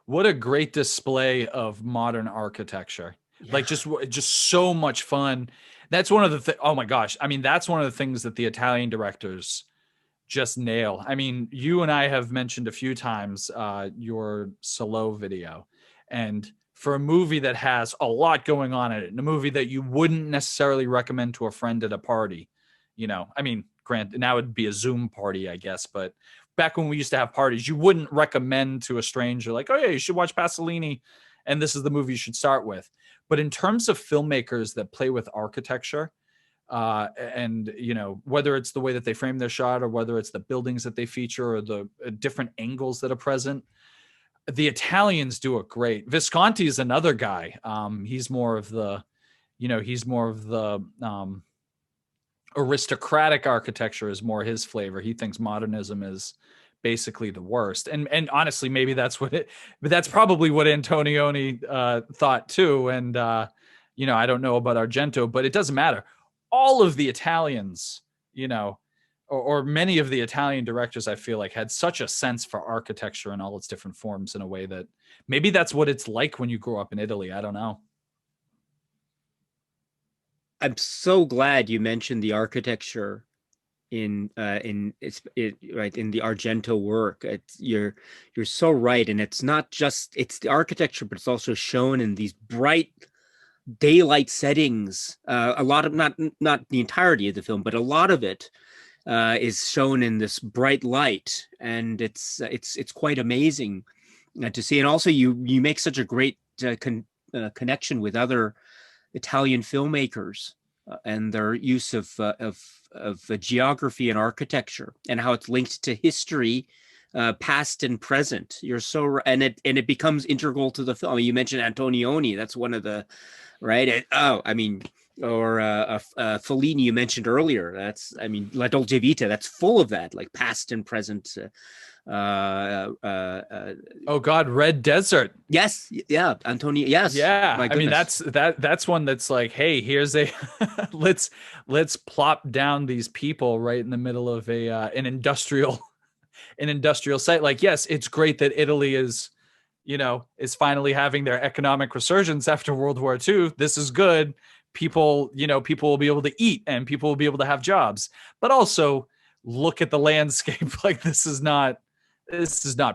what a great display of modern architecture. yeah. Like, just so much fun. That's one of oh my gosh. I mean, that's one of the things that the Italian directors just nail. I mean, you and I have mentioned a few times your Solo video. And for a movie that has a lot going on in it, and a movie that you wouldn't necessarily recommend to a friend at a party, I mean, granted, now it'd be a Zoom party, I guess, but back when we used to have parties, you wouldn't recommend to a stranger, like, oh, yeah, you should watch Pasolini, and this is the movie you should start with. But in terms of filmmakers that play with architecture, and whether it's the way that they frame their shot, or whether it's the buildings that they feature, or the different angles that are present, the Italians do it great. Visconti is another guy. He's more of the aristocratic architecture is more his flavor. He thinks modernism is basically the worst. And honestly, maybe but that's probably what Antonioni thought too. And I don't know about Argento, but it doesn't matter. All of the Italians, or many of the Italian directors, I feel like, had such a sense for architecture in all its different forms, in a way that maybe that's what it's like when you grow up in Italy. I don't know. I'm so glad you mentioned the architecture right in the Argento work. You're so right, and it's not just it's the architecture, but it's also shown in these bright daylight settings. A lot of not the entirety of the film, but a lot of it is shown in this bright light, and it's quite amazing to see. And also, you make such a great connection with other Italian filmmakers and their use of geography and architecture, and how it's linked to history, past and present. You're so, and it becomes integral to the film. I mean, you mentioned Antonioni. That's one of the right. I mean, or Fellini you mentioned earlier. That's, I mean, La Dolce Vita. That's full of that, like past and present. Oh God, Red Desert. Yes, yeah, Antonio. Yes, Yeah, my I mean, goodness. that's one that's like, hey, here's a let's plop down these people right in the middle of an industrial an industrial site. Like, yes, it's great that Italy is finally having their economic resurgence after World War II. This is good. People will be able to eat, and people will be able to have jobs. But also, look at the landscape. Like, this is not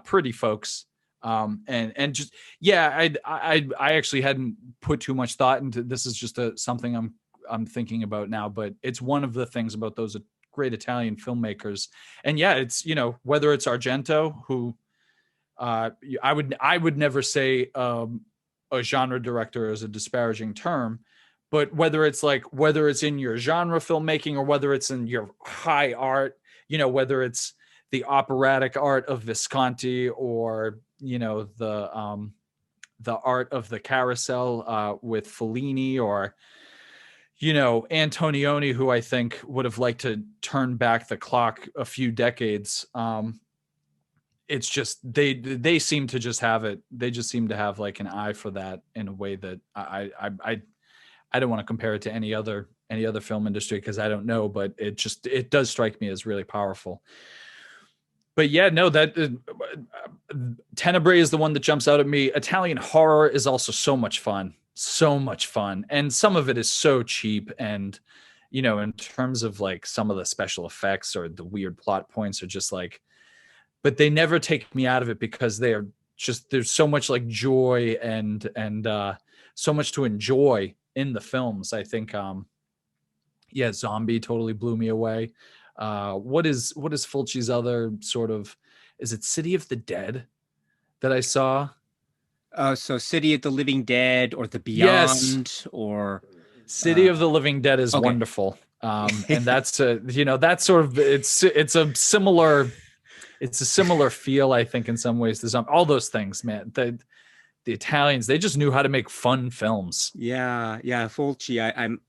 pretty, folks. And just, yeah, I actually hadn't put too much thought into this. Is just something I'm thinking about now. But it's one of the things about those great Italian filmmakers. And yeah, it's whether it's Argento, who I would never say a genre director as a disparaging term, but whether it's in your genre filmmaking or whether it's in your high art, whether it's the operatic art of Visconti or the art of the carousel with Fellini, or Antonioni, who I think would have liked to turn back the clock a few decades. It's just they seem to just have it. They just seem to have like an eye for that in a way that I don't want to compare it to any other film industry because I don't know, but it does strike me as really powerful. But yeah, no, that Tenebrae is the one that jumps out at me. Italian horror is also so much fun, and some of it is so cheap. And in terms of like some of the special effects or the weird plot points are just like, but they never take me out of it because they are just there's so much like joy and so much to enjoy in the films. I think yeah, Zombie totally blew me away. What is Fulci's other sort of, is it City of the Dead that I saw? So City of the Living Dead or The Yes, Beyond or City uh of the Living Dead is okay. wonderful. And that's that's sort of it's a similar feel, I think, in some ways to some all those things, man. The Italians, they just knew how to make fun films. Yeah, yeah, Fulci. I'm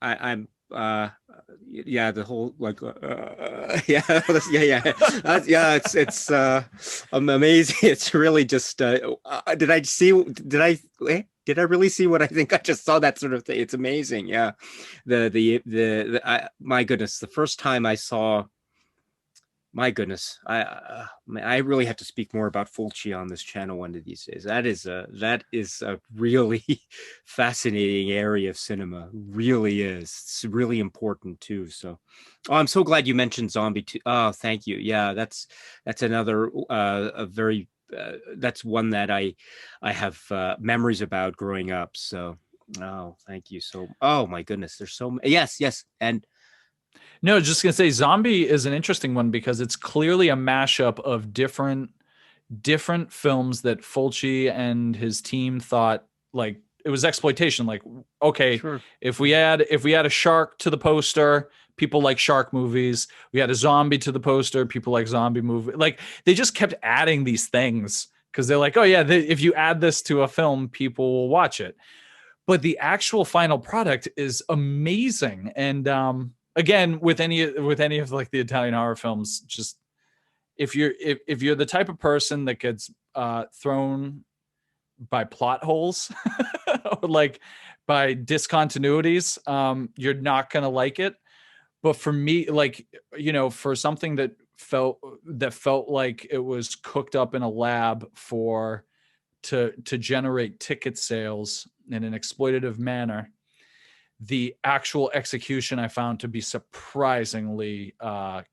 yeah, the whole like yeah, yeah, yeah. Yeah, it's amazing. It's really just did I really see what I think I just saw? That sort of thing. It's amazing. Yeah. My goodness, the first time I saw, my goodness, I really have to speak more about Fulci on this channel one of these days. That is a really fascinating area of cinema. Really is. It's really important too. So, oh, I'm so glad you mentioned Zombie too. Oh, thank you. Yeah, that's another a very that's one that I have memories about growing up. So, oh, thank you. So, oh my goodness, there's so many. Yes, yes, and No, just gonna say Zombie is an interesting one because it's clearly a mashup of different films that Fulci and his team thought, like, it was exploitation. Like, okay, sure. if we add a shark to the poster, people like shark movies. We had a zombie to the poster, people like zombie movie. Like, they just kept adding these things because they're like, oh yeah, if you add this to a film, people will watch it. But the actual final product is amazing. And again, with any of like the Italian horror films, just if you're the type of person that gets thrown by plot holes or like by discontinuities, you're not gonna like it. But for me, like, for something that felt like it was cooked up in a lab to generate ticket sales in an exploitative manner, the actual execution I found to be surprisingly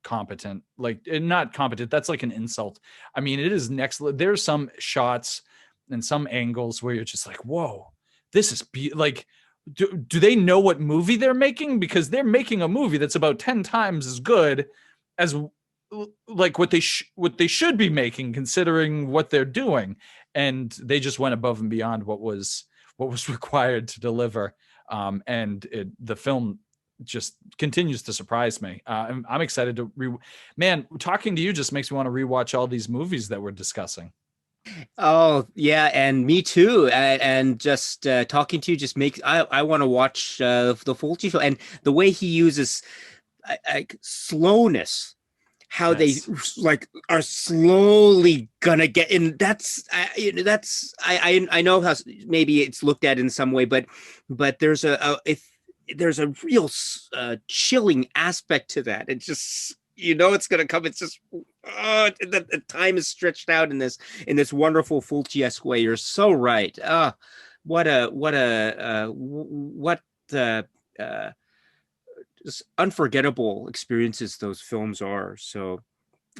competent. Like, not competent, that's like an insult. I mean, it is next. There's some shots and some angles where you're just like, whoa, this is like, do they know what movie they're making? Because they're making a movie that's about 10 times as good as like what they should be making, considering what they're doing. And they just went above and beyond what was required to deliver. And the film just continues to surprise me. I'm excited to man, talking to you just makes me want to rewatch all these movies that we're discussing. Oh yeah, and me too. And just talking to you just makes I want to watch the Fulci show and the way he uses like slowness, how they Yes. like are slowly gonna get in. I know how maybe it's looked at in some way, but there's a if there's a real chilling aspect to that. It just it's gonna come. It's just the time is stretched out in this wonderful Fulci-esque way. You're so right. What uh, just unforgettable experiences those films are. So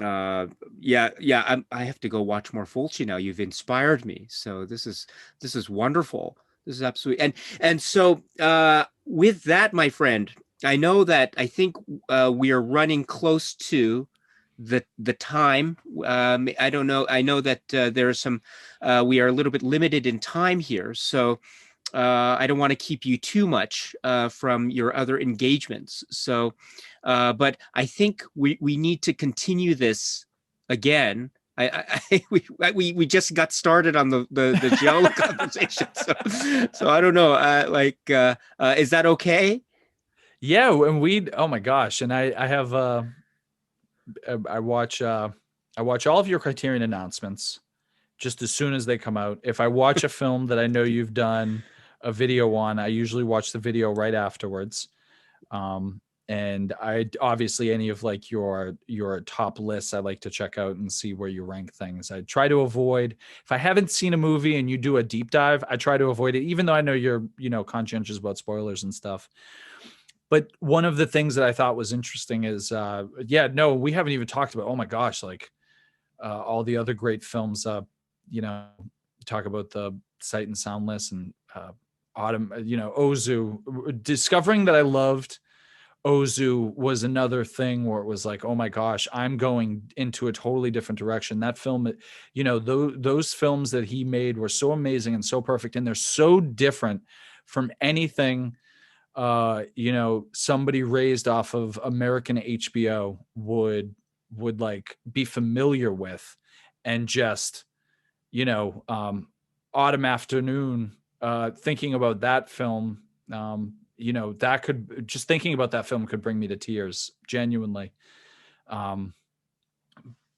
uh yeah, I have to go watch more Fulci now. You've inspired me. So this is wonderful. This is absolutely and so with that, my friend, I know that I think we are running close to the time. I don't know. I know that there are some. We are a little bit limited in time here, so I don't want to keep you too much from your other engagements. So, but I think we need to continue this again. We just got started on the giallo conversation, so I don't know. Is that okay? Yeah, and we oh my gosh, and I have I watch I watch all of your Criterion announcements just as soon as they come out. If I watch a film that I know you've done a video on, I usually watch the video right afterwards. Um, and I obviously any of like your top lists I like to check out and see where you rank things. I try to avoid if I haven't seen a movie and you do a deep dive, I try to avoid it, even though I know you're, conscientious about spoilers and stuff. But one of the things that I thought was interesting is yeah, no, we haven't even talked about, oh my gosh, like all the other great films, talk about the sight and sound list and autumn, Ozu. Discovering that I loved Ozu was another thing where it was like, oh my gosh, I'm going into a totally different direction. That film, those films that he made were so amazing and so perfect, and they're so different from anything somebody raised off of American HBO would like be familiar with. And just, you know, um autumn afternoon, thinking about that film, that could just thinking about that film could bring me to tears, genuinely. um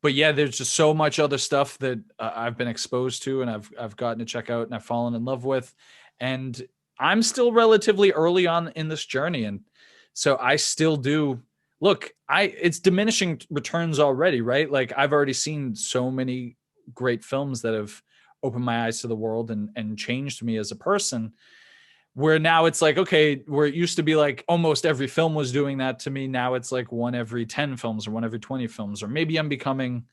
but yeah, there's just so much other stuff that I've been exposed to and I've gotten to check out and I've fallen in love with, and I'm still relatively early on in this journey, and so I still do look. It's diminishing returns already, right? Like I've already seen so many great films that have opened my eyes to the world and changed me as a person, where now it's like, okay, where it used to be like almost every film was doing that to me, now it's like one every 10 films or one every 20 films, or maybe I'm becoming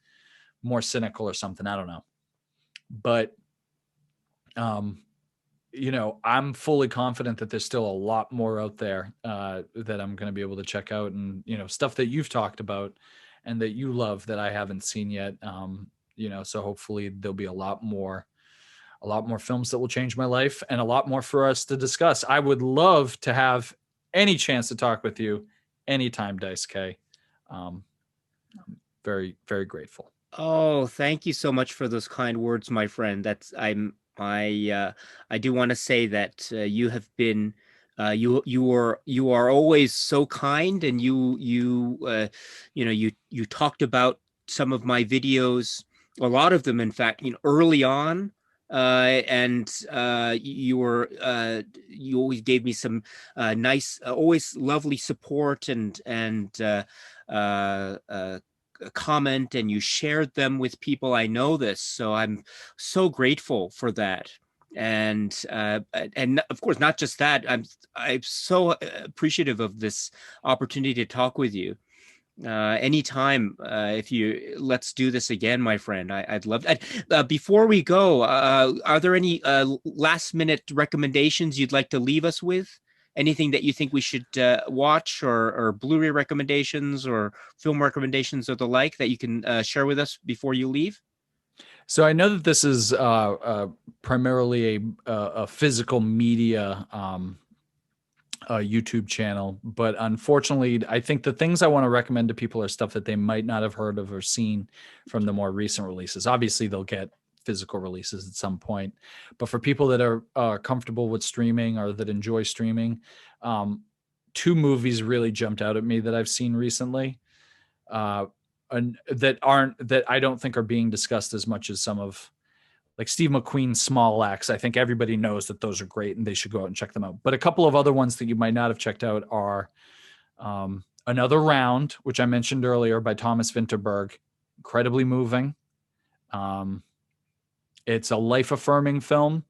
more cynical or something, I don't know. But um I'm fully confident that there's still a lot more out there that I'm going to be able to check out, and stuff that you've talked about and that you love that I haven't seen yet. So hopefully there'll be a lot more films that will change my life and a lot more for us to discuss. I would love to have any chance to talk with you anytime, Dice K. I'm very, very grateful. Oh, thank you so much for those kind words, my friend. I do want to say that you have been you are always so kind, and you talked about some of my videos, a lot of them, in fact, early on. And you always gave me some nice, always lovely support and comment, and you shared them with people. I know this, so I'm so grateful for that. And of course, not just that. I'm so appreciative of this opportunity to talk with you. Anytime, if you let's do this again, my friend. I'd love that. Before we go, are there any last minute recommendations you'd like to leave us with? Anything that you think we should watch, or Blu-ray recommendations, or film recommendations, or the like, that you can share with us before you leave? So I know that this is primarily a physical media YouTube channel, but unfortunately, I think the things I want to recommend to people are stuff that they might not have heard of or seen from the more recent releases. Obviously, they'll get physical releases at some point, but for people that are comfortable with streaming or that enjoy streaming, um, two movies really jumped out at me that I've seen recently. Uh, and that I don't think are being discussed as much as some of, like Steve McQueen's Small Axe. I think everybody knows that those are great and they should go out and check them out. But a couple of other ones that you might not have checked out are Another Round, which I mentioned earlier, by Thomas Vinterberg. Incredibly moving. Um, it's a life affirming film.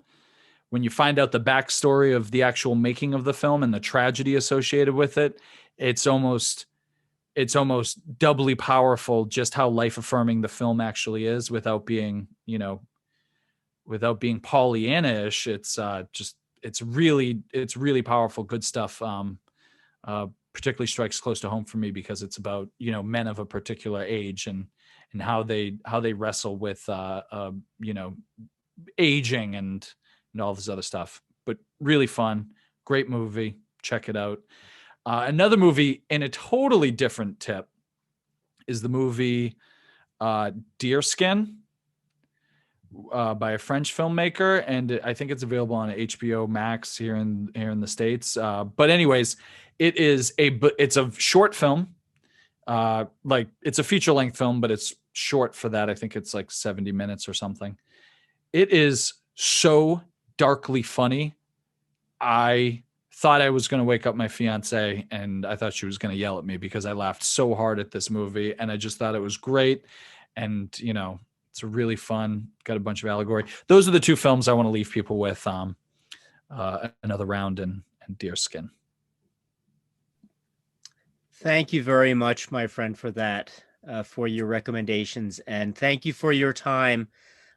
When you find out the backstory of the actual making of the film and the tragedy associated with it, it's almost doubly powerful just how life affirming the film actually is, without being Pollyanna-ish. It's really powerful, good stuff. particularly strikes close to home for me because it's about, men of a particular age and how they wrestle with aging and all this other stuff. But really fun, great movie. Check it out. Another movie in a totally different tip is the movie Deerskin by a French filmmaker, and I think it's available on HBO Max here in the States. But anyways, it's a short film. Like it's a feature length film, but it's short for that. I think it's like 70 minutes or something. It is so darkly funny. I thought I was going to wake up my fiance and I thought she was going to yell at me because I laughed so hard at this movie, and I just thought it was great. And, it's really fun. Got a bunch of allegory. Those are the two films I want to leave people with. Another Round and Deerskin. Thank you very much, my friend, for that, for your recommendations. And thank you for your time.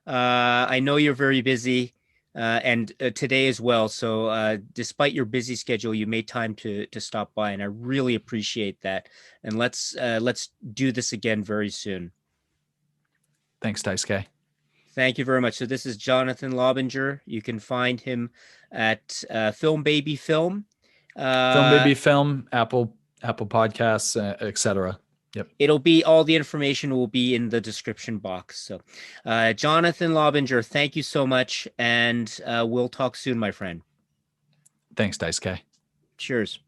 I know you're very busy, and today as well. So despite your busy schedule, you made time to stop by, and I really appreciate that. And let's do this again very soon. Thanks, Daisuke. Thank you very much. So this is Jonathan Laubinger. You can find him at Film Baby Film. Film Baby Film, Apple Podcasts, etc. Yep. It'll be, all the information will be in the description box. So Jonathan Laubinger, thank you so much. And we'll talk soon, my friend. Thanks, Daisuke. Cheers.